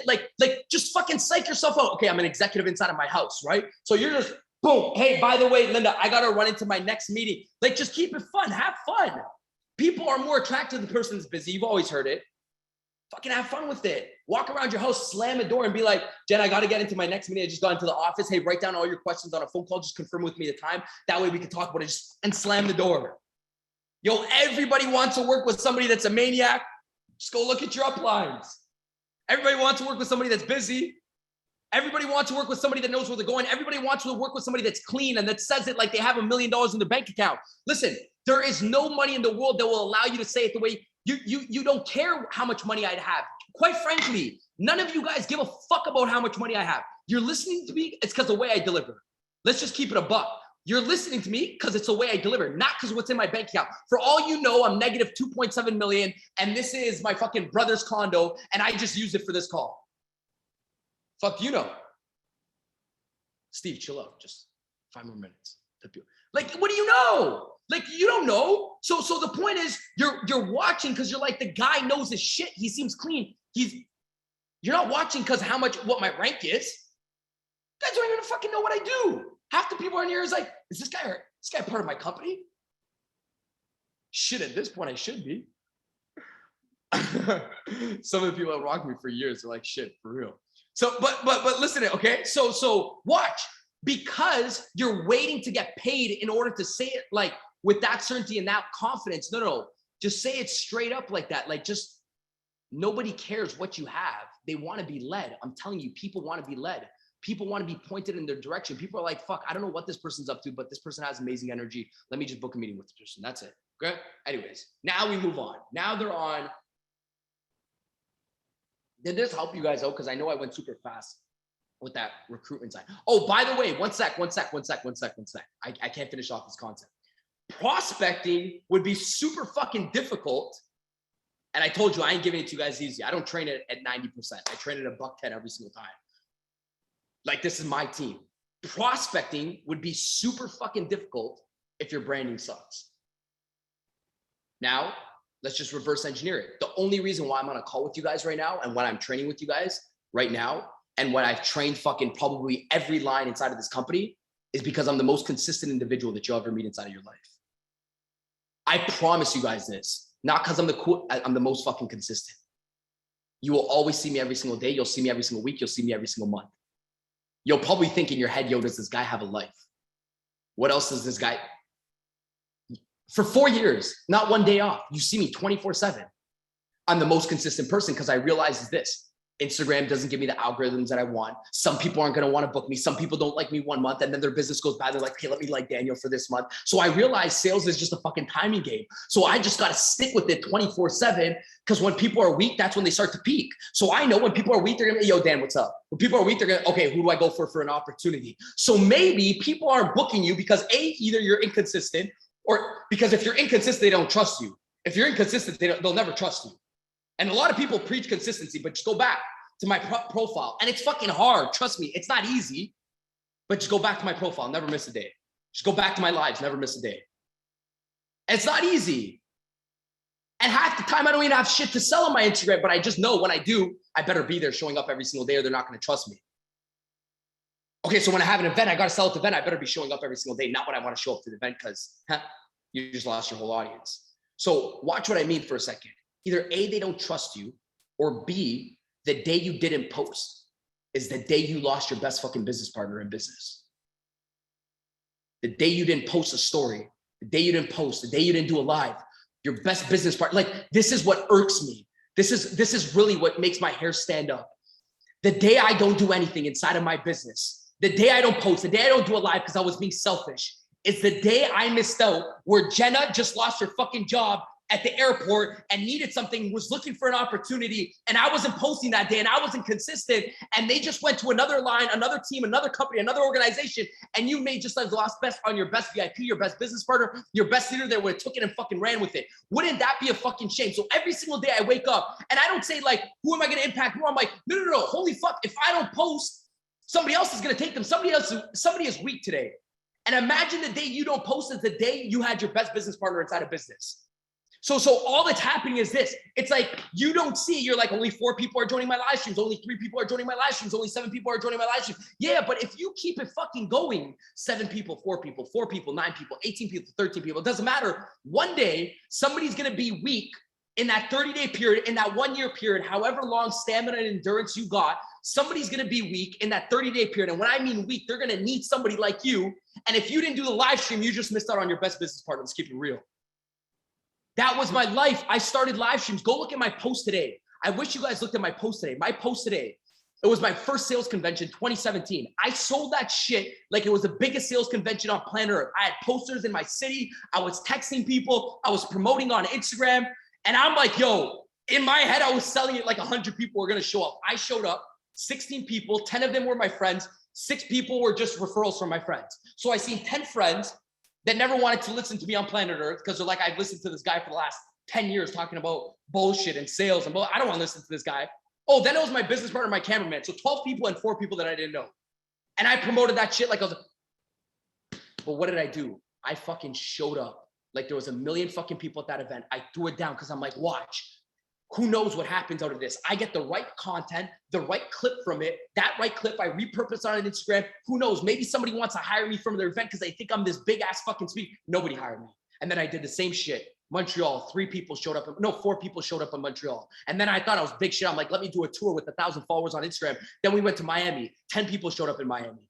like just fucking psych yourself out. Okay, I'm an executive inside of my house, right? So you're just boom. Hey, by the way, Linda, I gotta run into my next meeting. Like just keep it fun, have fun. People are more attracted to the person that's busy. You've always heard it. Fucking have fun with it. Walk around your house, slam a door and be like, Jen, I got to get into my next meeting. I just got into the office. Hey, write down all your questions on a phone call. Just confirm with me the time. That way we can talk about it and slam the door. Yo, everybody wants to work with somebody that's a maniac. Just go look at your uplines. Everybody wants to work with somebody that's busy. Everybody wants to work with somebody that knows where they're going. Everybody wants to work with somebody that's clean and that says it like they have $1 million in their bank account. Listen, there is no money in the world that will allow you to say it the way you don't care how much money I'd have. Quite frankly, none of you guys give a fuck about how much money I have. You're listening to me, it's because the way I deliver. Let's just keep it a buck. You're listening to me because it's the way I deliver, not because what's in my bank account. For all you know, I'm negative 2.7 million, and this is my fucking brother's condo, and I just used it for this call. Fuck you know. Steve, chill out. Just 5 more minutes. Like, what do you know? Like, you don't know. So the point is, you're watching because you're like, the guy knows his shit. He seems clean. You're not watching because what my rank is. You guys don't even fucking know what I do. Half the people in here is like, is this guy part of my company? Shit, at this point, I should be. Some of the people that rocked me for years are like, shit, for real. So, but listen, okay? So watch. Because you're waiting to get paid in order to say it like with that certainty and that confidence. No. Just say it straight up like that. Like just nobody cares what you have. They want to be led. I'm telling you, people want to be led. People want to be pointed in their direction. People are like, fuck, I don't know what this person's up to, but this person has amazing energy. Let me just book a meeting with the person. That's it. Okay. Anyways, now we move on. Now they're on. Did this help you guys out? Because I know I went super fast. with that recruitment side. Oh, by the way, one sec. I can't finish off this concept. Prospecting would be super fucking difficult. And I told you, I ain't giving it to you guys easy. I don't train it at 90%. I train it at $110 every single time. Like, this is my team. Prospecting would be super fucking difficult if your branding sucks. Now, let's just reverse engineer it. The only reason why I'm on a call with you guys right now and when I'm training with you guys right now and when I've trained fucking probably every line inside of this company is because I'm the most consistent individual that you'll ever meet inside of your life. I promise you guys this, not because I'm the most fucking consistent. You will always see me every single day. You'll see me every single week. You'll see me every single month. You'll probably think in your head, yo, does this guy have a life? What else does this guy? For 4 years, not one day off. You see me 24/7. I'm the most consistent person because I realize is this. Instagram doesn't give me the algorithms that I want. Some people aren't going to want to book me. Some people don't like me 1 month and then their business goes bad. They're like, okay, let me like Daniel for this month. So I realize sales is just a fucking timing game. So I just got to stick with it 24/7 because when people are weak, that's when they start to peak. So I know when people are weak, they're going to be, yo, Dan, what's up? When people are weak, they're going to, okay, who do I go for an opportunity? So maybe people aren't booking you because either you're inconsistent or because if you're inconsistent, they don't trust you. If you're inconsistent, they'll never trust you. And a lot of people preach consistency, but just go back to my profile. And it's fucking hard. Trust me, it's not easy, but just go back to my profile. Never miss a day. Just go back to my lives. Never miss a day. And it's not easy. And half the time I don't even have shit to sell on my Instagram, but I just know when I do, I better be there showing up every single day or they're not going to trust me. Okay, so when I have an event, I got to sell at the event. I better be showing up every single day, not when I want to show up to the event because you just lost your whole audience. So watch what I mean for a second. Either A, they don't trust you, or B, the day you didn't post is the day you lost your best fucking business partner in business. The day you didn't post a story, the day you didn't post, the day you didn't do a live, your best business partner. Like, this is what irks me. This is really what makes my hair stand up. The day I don't do anything inside of my business, the day I don't post, the day I don't do a live because I was being selfish, it's the day I missed out where Jenna just lost her fucking job at the airport and needed something, was looking for an opportunity, and I wasn't posting that day and I wasn't consistent, and they just went to another line, another team, another company, another organization, and you made just like lost best on your best VIP, your best business partner, your best leader that would have took it and fucking ran with it. Wouldn't that be a fucking shame? So every single day I wake up and I don't say like, who am I going to impact? Who I'm like, no, holy fuck, if I don't post, somebody else is going to take them. Somebody is weak today. And imagine the day you don't post is the day you had your best business partner inside of business. So all that's happening is this. It's like you don't see, you're like, only 4 people are joining my live streams. Only 3 people are joining my live streams. Only 7 people are joining my live streams. Yeah, but if you keep it fucking going, 7 people, 4 people, 4 people, 9 people, 18 people, 13 people, it doesn't matter. One day, somebody's going to be weak in that 30-day period, in that 1-year period, however long stamina and endurance you got, somebody's going to be weak in that 30-day period. And when I mean weak, they're going to need somebody like you. And if you didn't do the live stream, you just missed out on your best business partner. Let's keep it real. That was my life. I started live streams. Go look at my post today. I wish you guys looked at my post today. My post today, it was my first sales convention, 2017. I sold that shit like it was the biggest sales convention on planet Earth. I had posters in my city. I was texting people. I was promoting on Instagram. And I'm like, yo, in my head, I was selling it like 100 people were going to show up. I showed up, 16 people, 10 of them were my friends. 6 people were just referrals from my friends. So I seen 10 friends that never wanted to listen to me on planet Earth because they're like, I've listened to this guy for the last 10 years talking about bullshit and sales and I don't want to listen to this guy. Oh, then it was my business partner, my cameraman. So 12 people and 4 people that I didn't know. And I promoted that shit like I was, but what did I do? I fucking showed up like there was 1 million fucking people at that event. I threw it down because I'm like, watch. Who knows what happens out of this? I get the right content, the right clip from it. That right clip I repurpose on Instagram. Who knows? Maybe somebody wants to hire me from their event because they think I'm this big ass fucking speaker. Nobody hired me. And then I did the same shit. Montreal, 4 people showed up in Montreal. And then I thought I was big shit. I'm like, let me do a tour with 1,000 followers on Instagram. Then we went to Miami. 10 people showed up in Miami.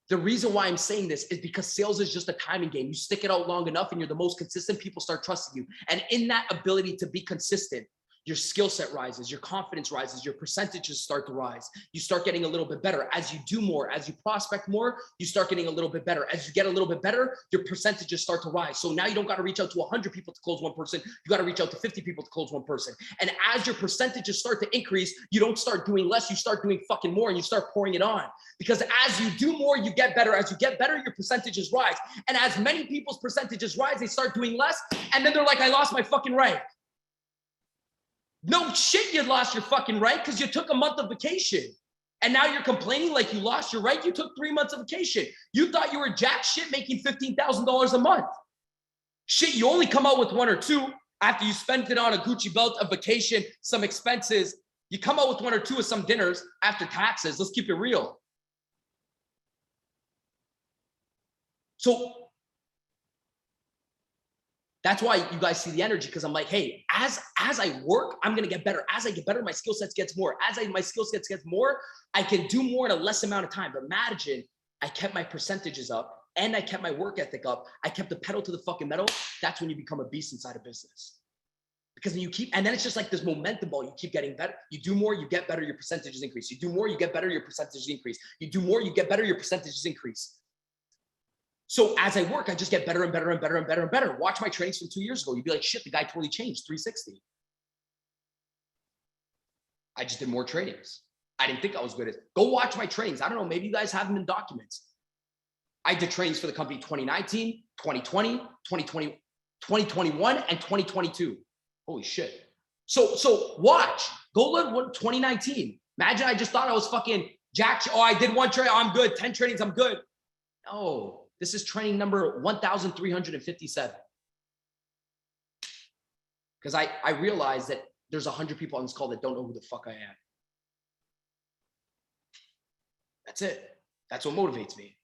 The reason why I'm saying this is because sales is just a timing game. You stick it out long enough and you're the most consistent, people start trusting you. And in that ability to be consistent, your skill set rises, your confidence rises, your percentages start to rise. You start getting a little bit better. As you do more, as you prospect more, you start getting a little bit better. As you get a little bit better, your percentages start to rise. So now you don't got to reach out to 100 people to close one person. You got to reach out to 50 people to close one person. And as your percentages start to increase, you don't start doing less, you start doing fucking more, and you start pouring it on. Because as you do more, you get better. As you get better, your percentages rise. And as many people's percentages rise, they start doing less. And then they're like, I lost my fucking right. No shit, you lost your fucking right because you took a month of vacation. And now you're complaining like you lost your right. You took 3 months of vacation. You thought you were jack shit making $15,000 a month. Shit, you only come out with 1 or 2 after you spent it on a Gucci belt, a vacation, some expenses. You come out with 1 or 2 of some dinners after taxes. Let's keep it real. So that's why you guys see the energy, because I'm like, hey, as I work, I'm going to get better. As I get better, my skill sets gets more. My skill sets gets more, I can do more in a less amount of time. But imagine I kept my percentages up and I kept my work ethic up. I kept the pedal to the fucking metal. That's when you become a beast inside of business. Because when you keep, and then it's just like this momentum ball. You keep getting better. You do more, you get better, your percentages increase. You do more, you get better, your percentages increase. You do more, you get better, your percentages increase. So as I work, I just get better and better and better and better and better. Watch my trainings from 2 years ago. You'd be like, shit, the guy totally changed, 360. I just did more trainings. I didn't think I was good at it. Go watch my trainings. I don't know, maybe you guys have them in documents. I did trainings for the company 2019, 2020, 2020, 2021, and 2022. Holy shit. So watch. Go look 2019. Imagine I just thought I was fucking jack. Oh, I did 1 training. I'm good. 10 trainings. I'm good. No. This is training number 1,357. Because I realized that there's 100 people on this call that don't know who the fuck I am. That's it. That's what motivates me.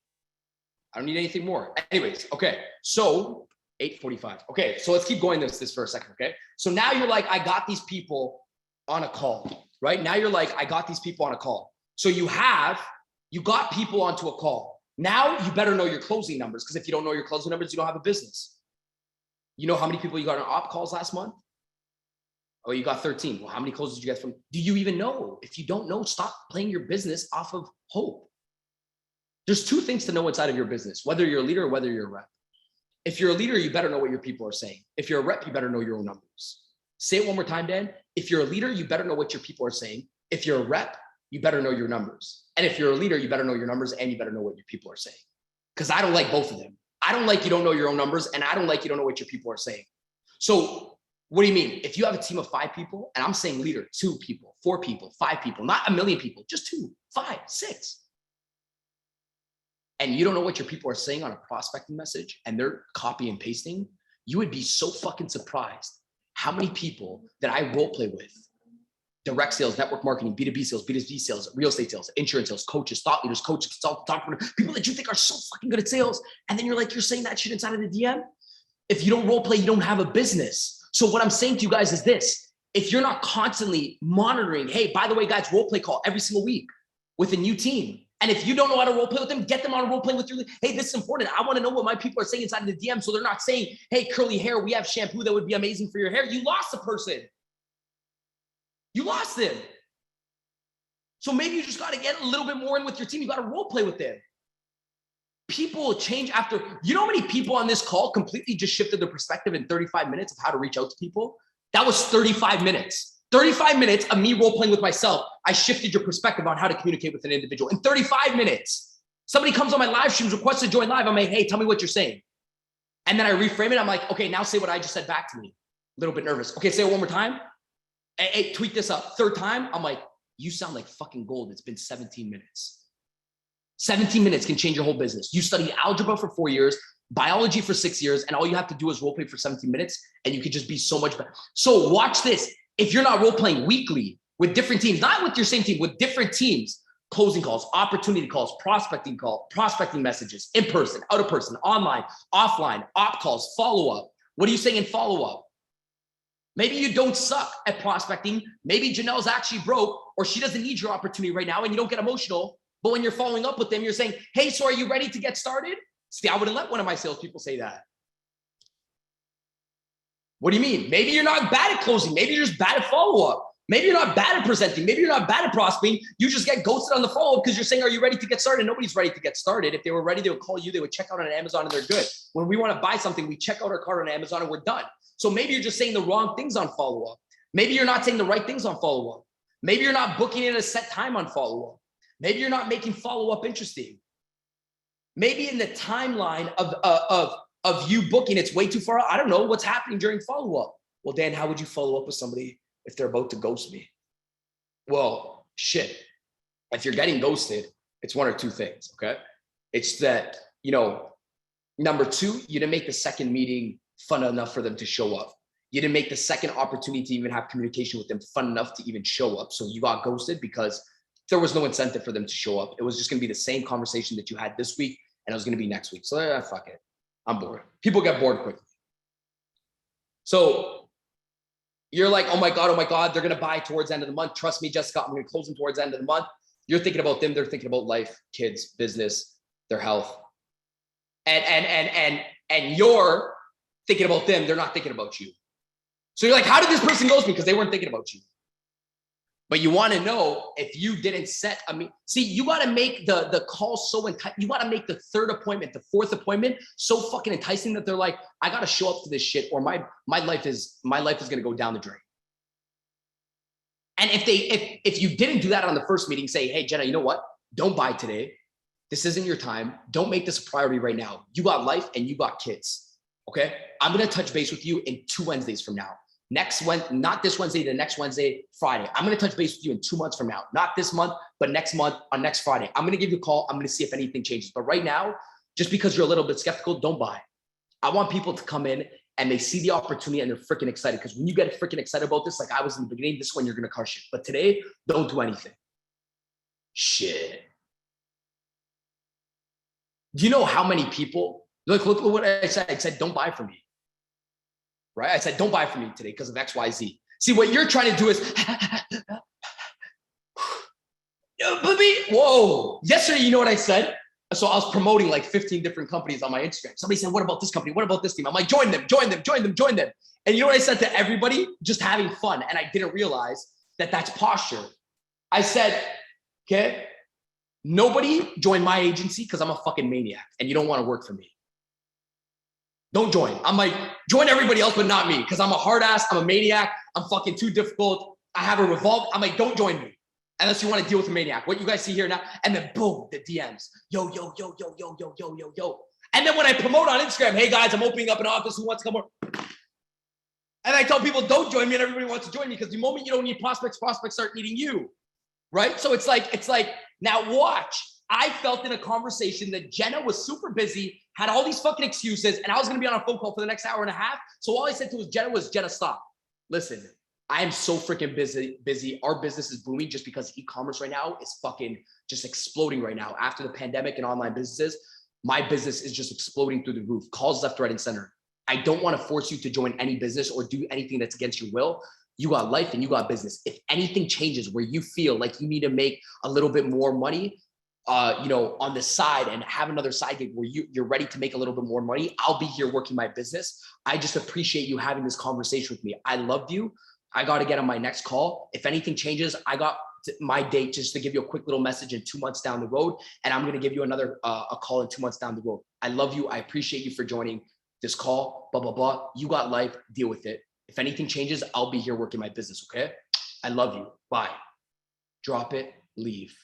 I don't need anything more. Anyways, okay. So 8:45. Okay, so let's keep going this for a second, okay? So now you're like, I got these people on a call, right? Now you're like, I got these people on a call. So you got people onto a call. Now you better know your closing numbers, because if you don't know your closing numbers, you don't have a business. You know how many people you got on op calls last month? Oh, you got 13. Well, how many closes did you get from? Do you even know? If you don't know, stop playing your business off of hope. There's 2 things to know inside of your business, whether you're a leader or whether you're a rep. If you're a leader, you better know what your people are saying. If you're a rep, you better know your own numbers. Say it one more time, Dan. If you're a leader, you better know what your people are saying. If you're a rep, you better know your numbers. And if you're a leader, you better know your numbers and you better know what your people are saying. Because I don't like both of them. I don't like you don't know your own numbers, and I don't like you don't know what your people are saying. So what do you mean? If you have a team of 5 people, and I'm saying leader, 2 people, 4 people, 5 people, not a million people, just 2, 5, 6. And you don't know what your people are saying on a prospecting message, and they're copy and pasting, you would be so fucking surprised how many people that I role play with, direct sales, network marketing, B2B sales, B2B sales, real estate sales, insurance sales, coaches, thought leaders, coaches, consultants, entrepreneurs, people that you think are so fucking good at sales. And then you're like, you're saying that shit inside of the DM. If you don't role play, you don't have a business. So what I'm saying to you guys is this: if you're not constantly monitoring, hey, by the way, guys, role play call every single week with a new team. And if you don't know how to role play with them, get them on a role play with your, hey, this is important. I want to know what my people are saying inside of the DM. So they're not saying, hey, curly hair, we have shampoo that would be amazing for your hair. You lost the person. You lost them. So maybe you just got to get a little bit more in with your team. You got to role play with them. People will change after. You know how many people on this call completely just shifted their perspective in 35 minutes of how to reach out to people? That was 35 minutes. 35 minutes of me role playing with myself. I shifted your perspective on how to communicate with an individual in 35 minutes. Somebody comes on my live streams, requests to join live. I'm like, hey, tell me what you're saying. And then I reframe it. I'm like, okay, now say what I just said back to me. A little bit nervous. Okay, say it one more time. Hey, tweak this up. 3rd time, I'm like, you sound like fucking gold. It's been 17 minutes. 17 minutes can change your whole business. You studied algebra for 4 years, biology for 6 years, and all you have to do is role play for 17 minutes, and you could just be so much better. So watch this. If you're not role playing weekly with different teams, not with your same team, with different teams, closing calls, opportunity calls, prospecting messages, in person, out of person, online, offline, op calls, follow-up. What are you saying in follow-up? Maybe you don't suck at prospecting. Maybe Janelle's actually broke, or she doesn't need your opportunity right now and you don't get emotional. But when you're following up with them, you're saying, hey, so are you ready to get started? See, I wouldn't let one of my salespeople say that. What do you mean? Maybe you're not bad at closing. Maybe you're just bad at follow-up. Maybe you're not bad at presenting. Maybe you're not bad at prospecting. You just get ghosted on the follow-up because you're saying, are you ready to get started? Nobody's ready to get started. If they were ready, they would call you. They would check out on Amazon and they're good. When we want to buy something, we check out our cart on Amazon and we're done. So maybe you're just saying the wrong things on follow-up. Maybe you're not saying the right things on follow-up. Maybe you're not booking in a set time on follow-up. Maybe you're not making follow-up interesting. Maybe in the timeline of you booking, it's way too far out. I don't know what's happening during follow-up. Well, Dan, how would you follow up with somebody if they're about to ghost me? Well, shit. If you're getting ghosted, it's one or two things, okay? It's that, number two, you didn't make the second meeting fun enough for them to show up. You didn't make the second opportunity to even have communication with them fun enough to even show up. So you got ghosted because there was no incentive for them to show up. It was just going to be the same conversation that you had this week, and it was going to be next week. So fuck it. I'm bored. People get bored quickly. So you're like, oh my God, they're going to buy towards the end of the month. Trust me, Jessica, I'm going to close them towards the end of the month. You're thinking about them. They're thinking about life, kids, business, their health. And you're thinking about them. They're not thinking about you. So you're like, how did this person ghost me? Because they weren't thinking about you. But you want to know if you didn't set, you got to make the call so enticing. You got to make the third appointment, the fourth appointment so fucking enticing that they're like, I got to show up to this shit or my life is going to go down the drain. And if you didn't do that on the first meeting, say, hey, Jenna, you know what? Don't buy today. This isn't your time. Don't make this a priority right now. You got life and you got kids. Okay. I'm going to touch base with you in 2 Wednesdays from now. Not this Wednesday, the next Wednesday, Friday. I'm going to touch base with you in 2 months from now. Not this month, but next month on next Friday. I'm going to give you a call. I'm going to see if anything changes. But right now, just because you're a little bit skeptical, don't buy. I want people to come in and they see the opportunity and they're freaking excited. Because when you get freaking excited about this, like I was in the beginning, this is when you're going to crush it. But today, don't do anything. Shit. Do you know how many people, look what I said. I said, don't buy from me. Right? I said, don't buy from me today because of X, Y, Z. See, what you're trying to do is, whoa. Yesterday, you know what I said? So I was promoting like 15 different companies on my Instagram. Somebody said, what about this company? What about this team? I'm like, join them. And you know what I said to everybody? Just having fun. And I didn't realize that that's posture. I said, okay, nobody join my agency because I'm a fucking maniac and you don't want to work for me. Don't join. I'm like, join everybody else, but not me. Because I'm a hard ass. I'm a maniac. I'm fucking too difficult. I have a revolt. I'm like, don't join me. Unless you want to deal with a maniac. What you guys see here now. And then boom, the DMs. Yo. And then when I promote on Instagram, hey guys, I'm opening up an office. Who wants to come over? And I tell people, don't join me. And everybody wants to join me. Because the moment you don't need prospects start needing you. Right? So it's like, now watch. I felt in a conversation that Jenna was super busy, had all these fucking excuses, and I was going to be on a phone call for the next hour and a half. So all I said to Jenna was, Jenna, stop. Listen, I am so freaking busy. Our business is booming just because e-commerce right now is fucking just exploding right now. After the pandemic and online businesses, my business is just exploding through the roof. Calls left, right, and center. I don't want to force you to join any business or do anything that's against your will. You got life and you got business. If anything changes where you feel like you need to make a little bit more money, on the side and have another side gig where you're ready to make a little bit more money, I'll be here working my business. I just appreciate you having this conversation with me. I loved you. I got to get on my next call. If anything changes, I got my date just to give you a quick little message in 2 months down the road. And I'm going to give you another a call in 2 months down the road. I love you. I appreciate you for joining this call, blah, blah, blah. You got life, deal with it. If anything changes, I'll be here working my business. Okay. I love you. Bye. Drop it, leave.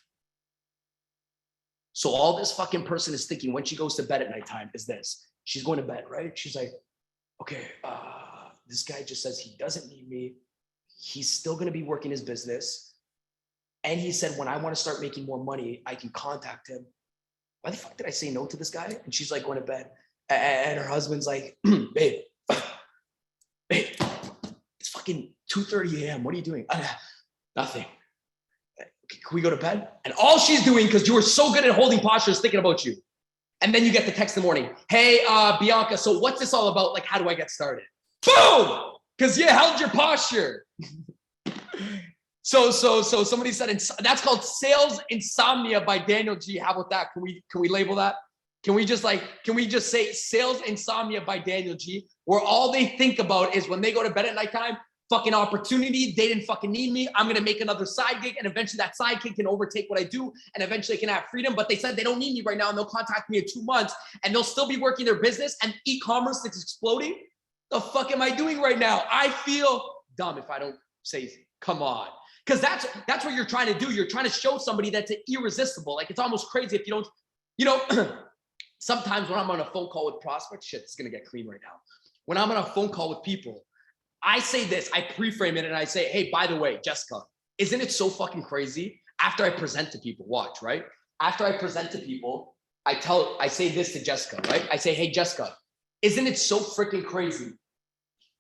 So all this fucking person is thinking when she goes to bed at nighttime is this. She's going to bed, right? She's like, okay, this guy just says he doesn't need me. He's still going to be working his business. And he said, when I want to start making more money, I can contact him. Why the fuck did I say no to this guy? And she's like going to bed. And her husband's like, babe, it's fucking 2:30 a.m. What are you doing? Nothing. Can we go to bed? And all she's doing, because you were so good at holding posture, is thinking about you. And then you get the text in the morning. Hey, Bianca, so what's this all about? Like, how do I get started? Boom! Because you held your posture. So somebody said, that's called sales insomnia by Daniel G. How about that? Can we label that? Can we just say sales insomnia by Daniel G, where all they think about is when they go to bed at nighttime, fucking opportunity, they didn't fucking need me, I'm gonna make another side gig, and eventually that side gig can overtake what I do, and eventually I can have freedom, but they said they don't need me right now, and they'll contact me in 2 months, and they'll still be working their business, and e-commerce is exploding. The fuck am I doing right now? I feel dumb if I don't say, come on. Because that's what you're trying to do. You're trying to show somebody that's irresistible. Like, it's almost crazy if you don't, you know, sometimes when I'm on a phone call with prospects, shit, it's gonna get clean right now. When I'm on a phone call with people, I say this, I pre-frame it and I say, hey, by the way, Jessica, isn't it so fucking crazy? After I present to people, watch, right? After I present to people, I say this to Jessica, right? I say, hey, Jessica, isn't it so freaking crazy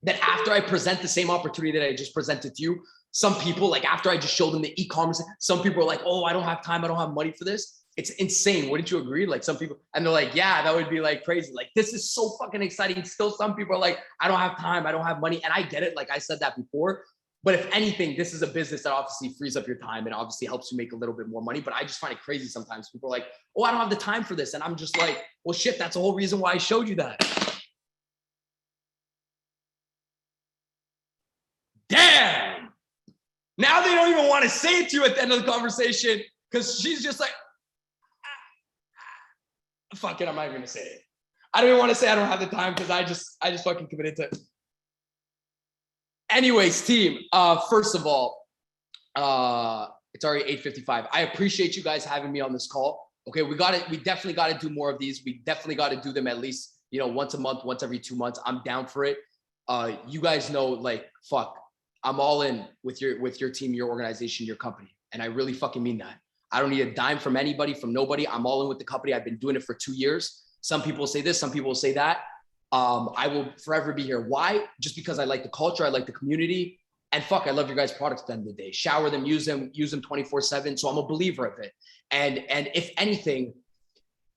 that after I present the same opportunity that I just presented to you, some people, like after I just showed them the e-commerce, some people are like, oh, I don't have time, I don't have money for this. It's insane. Wouldn't you agree? Like some people, and they're like, yeah, that would be like crazy. Like, this is so fucking exciting. Still, some people are like, I don't have time, I don't have money. And I get it. Like I said that before, but if anything, this is a business that obviously frees up your time and obviously helps you make a little bit more money. But I just find it crazy sometimes. People are like, oh, I don't have the time for this. And I'm just like, well, shit, that's the whole reason why I showed you that. Damn. Now they don't even want to say it to you at the end of the conversation because she's just like, fuck it, I'm not even gonna say it. I don't even want to say I don't have the time because I just fucking committed to it. Anyways, team, first of all, it's already 8:55. I appreciate you guys having me on this call. Okay, we definitely got to do more of these. We definitely got to do them at least, you know, once a month, once every 2 months. I'm down for it. You guys know, like, fuck, I'm all in with your team, your organization, your company. And I really fucking mean that. I don't need a dime from anybody, from nobody. I'm all in with the company. I've been doing it for 2 years. Some people say this, some people say that. I will forever be here. Why? Just because I like the culture, I like the community, and fuck, I love your guys' products at the end of the day. Shower them, use them 24/7. So I'm a believer of it. And if anything,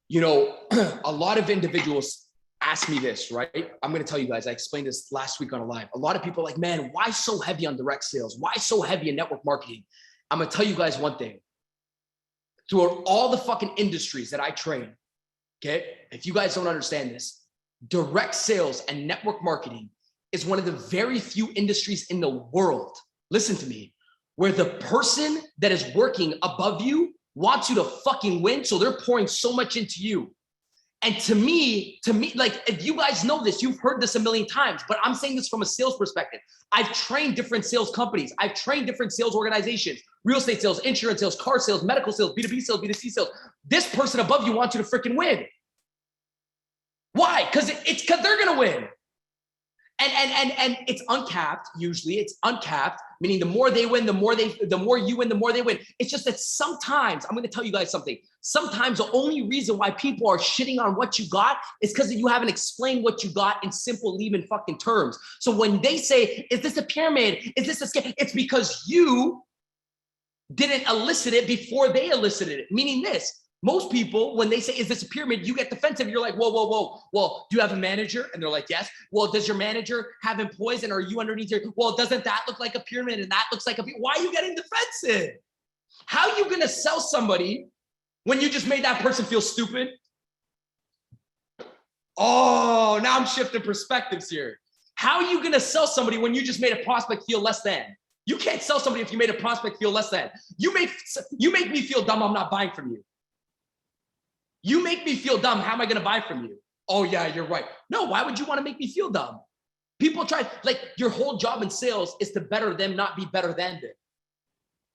you know, a lot of individuals ask me this, right? I'm going to tell you guys, I explained this last week on a live. A lot of people are like, man, why so heavy on direct sales? Why so heavy in network marketing? I'm going to tell you guys one thing. Throughout all the fucking industries that I train, okay? If you guys don't understand this, direct sales and network marketing is one of the very few industries in the world, listen to me, where the person that is working above you wants you to fucking win, so they're pouring so much into you. And to me, like, if you guys know this, you've heard this a million times, but I'm saying this from a sales perspective. I've trained different sales companies. I've trained different sales organizations, real estate sales, insurance sales, car sales, medical sales, B2B sales, B2C sales. This person above you wants you to freaking win. Why? Because they're going to win. And it's uncapped. Usually it's uncapped, meaning the more they win, the more you win, the more they win. It's just that sometimes, I'm going to tell you guys something. Sometimes the only reason why people are shitting on what you got is because you haven't explained what you got in simple, leave-in fucking terms. So when they say, is this a pyramid? Is this a scam? It's because you didn't elicit it before they elicited it. Meaning this. Most people, when they say, is this a pyramid, you get defensive. You're like, whoa. Well, do you have a manager? And they're like, yes. Well, does your manager have employees? And are you underneath your, well, doesn't that look like a pyramid? And that looks like a pyramid. Why are you getting defensive? How are you going to sell somebody when you just made that person feel stupid? Oh, now I'm shifting perspectives here. How are you going to sell somebody when you just made a prospect feel less than? You can't sell somebody if you made a prospect feel less than. You make me feel dumb, I'm not buying from you. You make me feel dumb. How am I going to buy from you? Oh, yeah, you're right. No, why would you want to make me feel dumb? People try, like, your whole job in sales is to better them, not be better than them.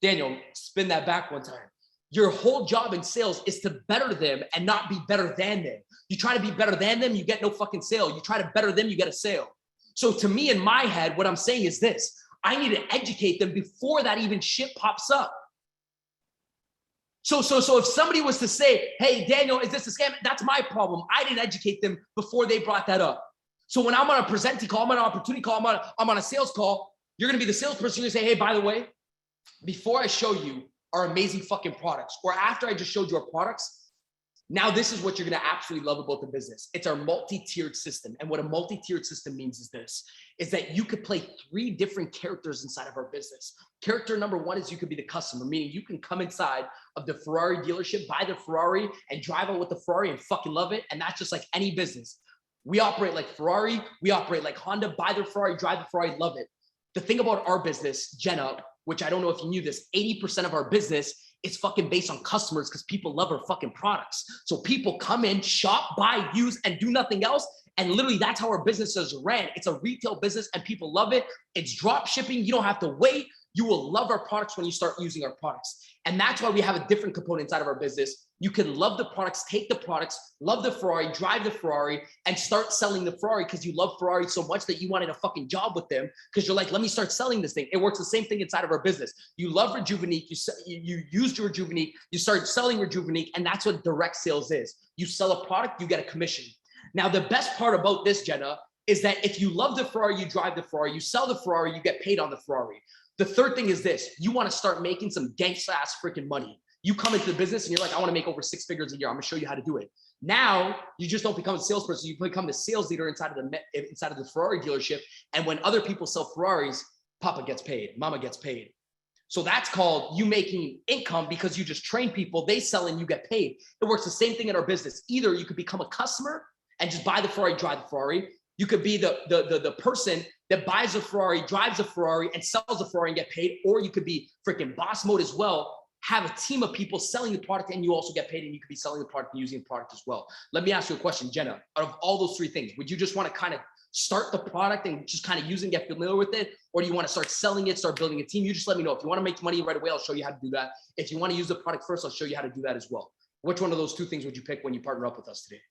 Daniel, spin that back one time. Your whole job in sales is to better them and not be better than them. You try to be better than them, you get no fucking sale. You try to better them, you get a sale. So to me, in my head, what I'm saying is this. I need to educate them before that even shit pops up. So if somebody was to say, hey, Daniel, is this a scam? That's my problem. I didn't educate them before they brought that up. So when I'm on a presenting call, I'm on an opportunity call, I'm on a sales call, you're going to be the salesperson. You're going to say, hey, by the way, before I show you our amazing fucking products, or after I just showed you our products, now this is what you're going to absolutely love about the business. It's our multi-tiered system. And what a multi-tiered system means is this, is that you could play 3 different characters inside of our business. Character number 1 is you could be the customer, meaning you can come inside of the Ferrari dealership, buy the Ferrari and drive out with the Ferrari and fucking love it. And that's just like any business. We operate like Ferrari. We operate like Honda. Buy the Ferrari, drive the Ferrari, love it. The thing about our business, Jenna, which I don't know if you knew this, 80% of our business is fucking based on customers because people love our fucking products. So people come in, shop, buy, use, and do nothing else. And literally that's how our business is ran. It's a retail business and people love it. It's drop shipping. You don't have to wait. You will love our products when you start using our products. And that's why we have a different component inside of our business. You can love the products, take the products, love the Ferrari, drive the Ferrari, and start selling the Ferrari because you love Ferrari so much that you wanted a fucking job with them because you're like, let me start selling this thing. It works the same thing inside of our business. You love Rejuvenique, you used your Rejuvenique, you start selling Rejuvenique, and that's what direct sales is. You sell a product, you get a commission. Now, the best part about this, Jenna, is that if you love the Ferrari, you drive the Ferrari, you sell the Ferrari, you get paid on the Ferrari. The third thing is this, you want to start making some gangsta ass freaking money. You come into the business and you're like, I want to make over 6 figures a year. I'm gonna show you how to do it. Now, you just don't become a salesperson. You become the sales leader inside of the Ferrari dealership. And when other people sell Ferraris, Papa gets paid, Mama gets paid. So that's called you making income because you just train people, they sell and you get paid. It works the same thing in our business. Either you could become a customer and just buy the Ferrari, drive the Ferrari. You could be the person that buys a Ferrari, drives a Ferrari, and sells a Ferrari and get paid. Or you could be freaking boss mode as well. Have a team of people selling the product and you also get paid and you could be selling the product and using the product as well. Let me ask you a question, Jenna. Out of all those 3 things, would you just want to kind of start the product and just kind of use it and get familiar with it? Or do you want to start selling it, start building a team? You just let me know. If you want to make money right away, I'll show you how to do that. If you want to use the product first, I'll show you how to do that as well. Which one of those 2 things would you pick when you partner up with us today?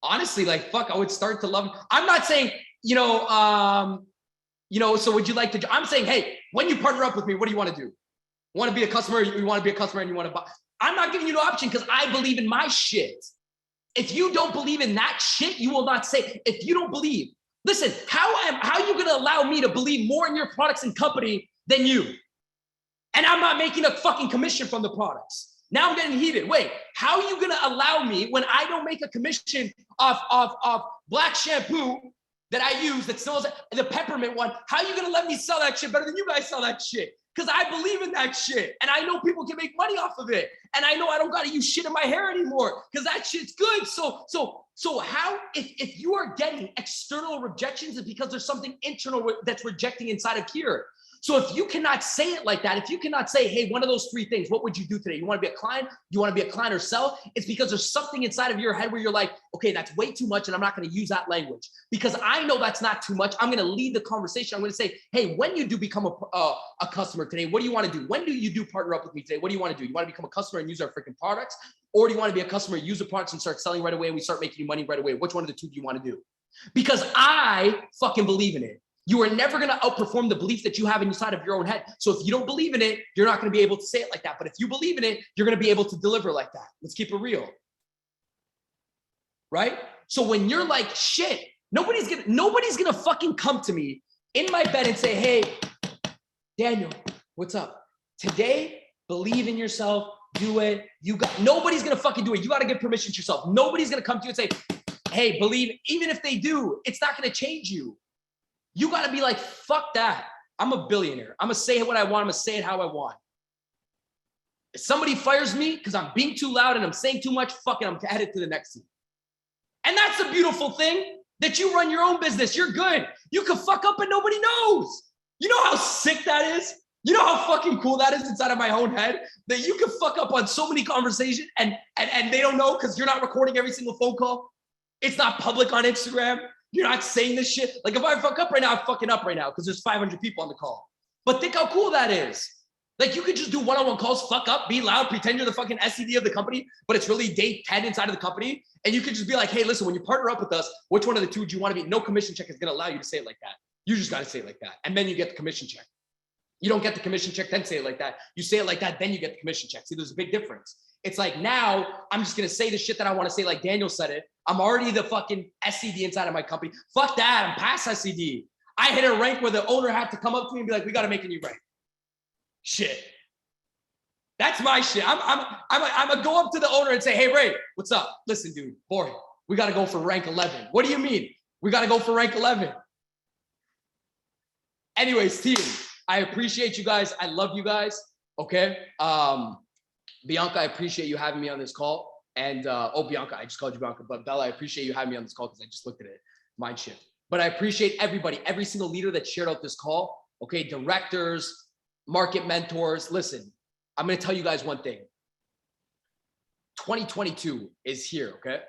Honestly, like, fuck, I would start to love. I'm not saying, so would you like to, I'm saying, hey, when you partner up with me, what do you want to do? Want to be a customer? You want to be a customer and you want to buy? I'm not giving you the option because I believe in my shit. If you don't believe in that shit, you will not say, if you don't believe, listen, how are you going to allow me to believe more in your products and company than you? And I'm not making a fucking commission from the products. Now I'm getting heated. Wait, how are you going to allow me when I don't make a commission off black shampoo that I use that sells the peppermint one? How are you going to let me sell that shit better than you guys sell that shit? Because I believe in that shit. And I know people can make money off of it. And I know I don't got to use shit in my hair anymore because that shit's good. So how, if you are getting external rejections, it's because there's something internal that's rejecting inside of here. So if you cannot say it like that, if you cannot say, hey, one of those 3 things, what would you do today? You want to be a client? You want to be a client or sell? It's because there's something inside of your head where you're like, okay, that's way too much and I'm not going to use that language. Because I know that's not too much. I'm going to lead the conversation. I'm going to say, hey, when you do become a customer today, what do you want to do? When do you do partner up with me today? What do you want to do? You want to become a customer and use our freaking products? Or do you want to be a customer, use the products and start selling right away and we start making you money right away? Which one of the 2 do you want to do? Because I fucking believe in it. You are never going to outperform the belief that you have inside of your own head. So if you don't believe in it, you're not going to be able to say it like that. But if you believe in it, you're going to be able to deliver like that. Let's keep it real. Right? So when you're like, shit, nobody's going to fucking come to me in my bed and say, hey, Daniel, what's up? Today, believe in yourself, do it. Nobody's going to fucking do it. You got to give permission to yourself. Nobody's going to come to you and say, hey, believe. Even if they do, it's not going to change you. You got to be like, fuck that. I'm a billionaire. I'm going to say what I want. I'm going to say it how I want. If somebody fires me because I'm being too loud and I'm saying too much, fuck it, I'm headed to the next thing. And that's the beautiful thing, that you run your own business. You're good. You can fuck up and nobody knows. You know how sick that is? You know how fucking cool that is inside of my own head? That you can fuck up on so many conversations and they don't know because you're not recording every single phone call. It's not public on Instagram. You're not saying this shit. Like if I fuck up right now, I'm fucking up right now because there's 500 people on the call. But think how cool that is. Like you could just do one-on-one calls, fuck up, be loud, pretend you're the fucking SED of the company, but it's really day 10 inside of the company. And you could just be like, hey, listen, when you partner up with us, which one of the 2 do you want to be? No commission check is going to allow you to say it like that. You just got to say it like that. And then you get the commission check. You don't get the commission check, then say it like that. You say it like that, then you get the commission check. See, there's a big difference. It's like now I'm just going to say the shit that I want to say like Daniel said it. I'm already the fucking SED inside of my company. Fuck that. I'm past SED. I hit a rank where the owner had to come up to me and be like, we got to make a new rank. Shit. That's my shit. I'm gonna go up to the owner and say, hey, Ray, what's up? Listen, dude, boring. We got to go for rank 11. What do you mean? We got to go for rank 11. Anyways, team, I appreciate you guys. I love you guys. Okay. Bianca, I appreciate you having me on this call. And oh, Bianca, I just called you Bianca, but Bella, I appreciate you having me on this call because I just looked at it. Mind shift. But I appreciate everybody, every single leader that shared out this call. Okay, directors, market mentors. Listen, I'm going to tell you guys one thing. 2022 is here, okay?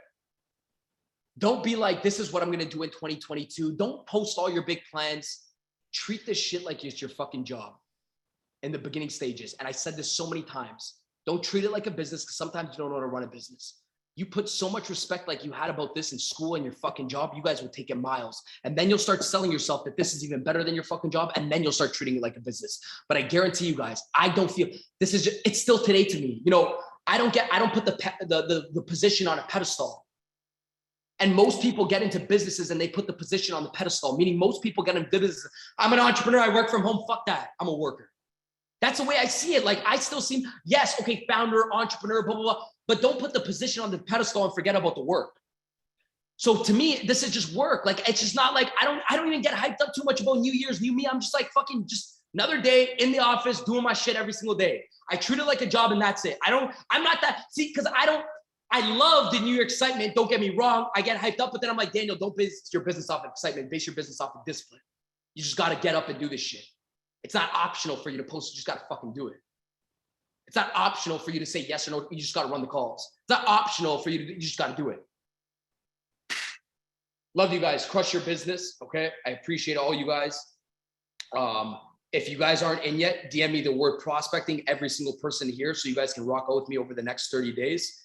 Don't be like, this is what I'm going to do in 2022. Don't post all your big plans. Treat this shit like it's your fucking job in the beginning stages. And I said this so many times. Don't treat it like a business because sometimes you don't know how to run a business. You put so much respect like you had about this in school and your fucking job, you guys will take it miles. And then you'll start selling yourself that this is even better than your fucking job. And then you'll start treating it like a business. But I guarantee you guys, I don't feel this is just, it's still today to me. You know, I don't put the position on a pedestal. And most people get into businesses and they put the position on the pedestal, meaning most people get into business. I'm an entrepreneur. I work from home. Fuck that. I'm a worker. That's the way I see it. Like I still seem, yes, okay, founder, entrepreneur, blah, blah, blah, but don't put the position on the pedestal and forget about the work. So to me, this is just work. Like, it's just not like, I don't even get hyped up too much about New Year's, new me. I'm just like fucking just another day in the office doing my shit every single day. I treat it like a job and that's it. I'm not that, see, because I love the New Year excitement. Don't get me wrong. I get hyped up, but then I'm like, Daniel, don't base your business off of excitement. Base your business off of discipline. You just got to get up and do this shit. It's not optional for you to post. You just got to fucking do it. It's not optional for you to say yes or no. You just got to run the calls. It's not optional for you to, you just got to do it. Love you guys. Crush your business. Okay. I appreciate all you guys. If you guys aren't in yet, DM me the word prospecting, every single person here, so you guys can rock out with me over the next 30 days.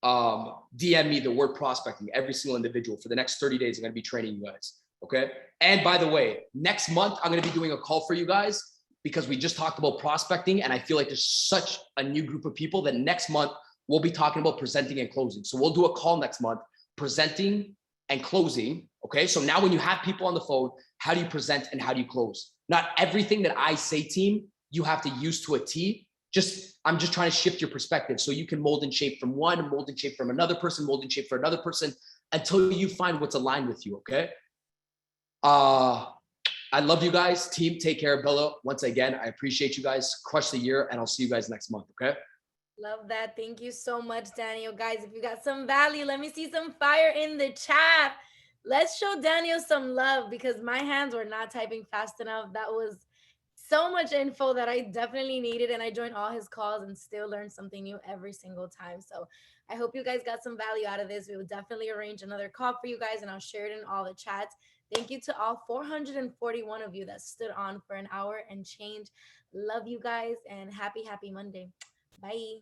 DM me the word prospecting, every single individual for the next 30 days. I'm going to be training you guys. Okay. And by the way, next month, I'm going to be doing a call for you guys because we just talked about prospecting. And I feel like there's such a new group of people that next month we'll be talking about presenting and closing. So we'll do a call next month, presenting and closing. Okay. So now when you have people on the phone, how do you present and how do you close? Not everything that I say, team, you have to use to a T. I'm just trying to shift your perspective so you can mold and shape from one, mold and shape from another person, mold and shape for another person until you find what's aligned with you. Okay. I love you guys. Team, take care. Bella, once again, I appreciate you guys. Crush the year, and I'll see you guys next month. Okay. Love that. Thank you so much, Daniel. Guys, if you got some value, let me see some fire in the chat. Let's show Daniel some love because my hands were not typing fast enough. That was so much info that I definitely needed, and I joined all his calls and still learned something new every single time. So I hope you guys got some value out of this. We will definitely arrange another call for you guys, and I'll share it in all the chats. Thank you to all 441 of you that stood on for an hour and change. Love you guys, and happy Monday. Bye.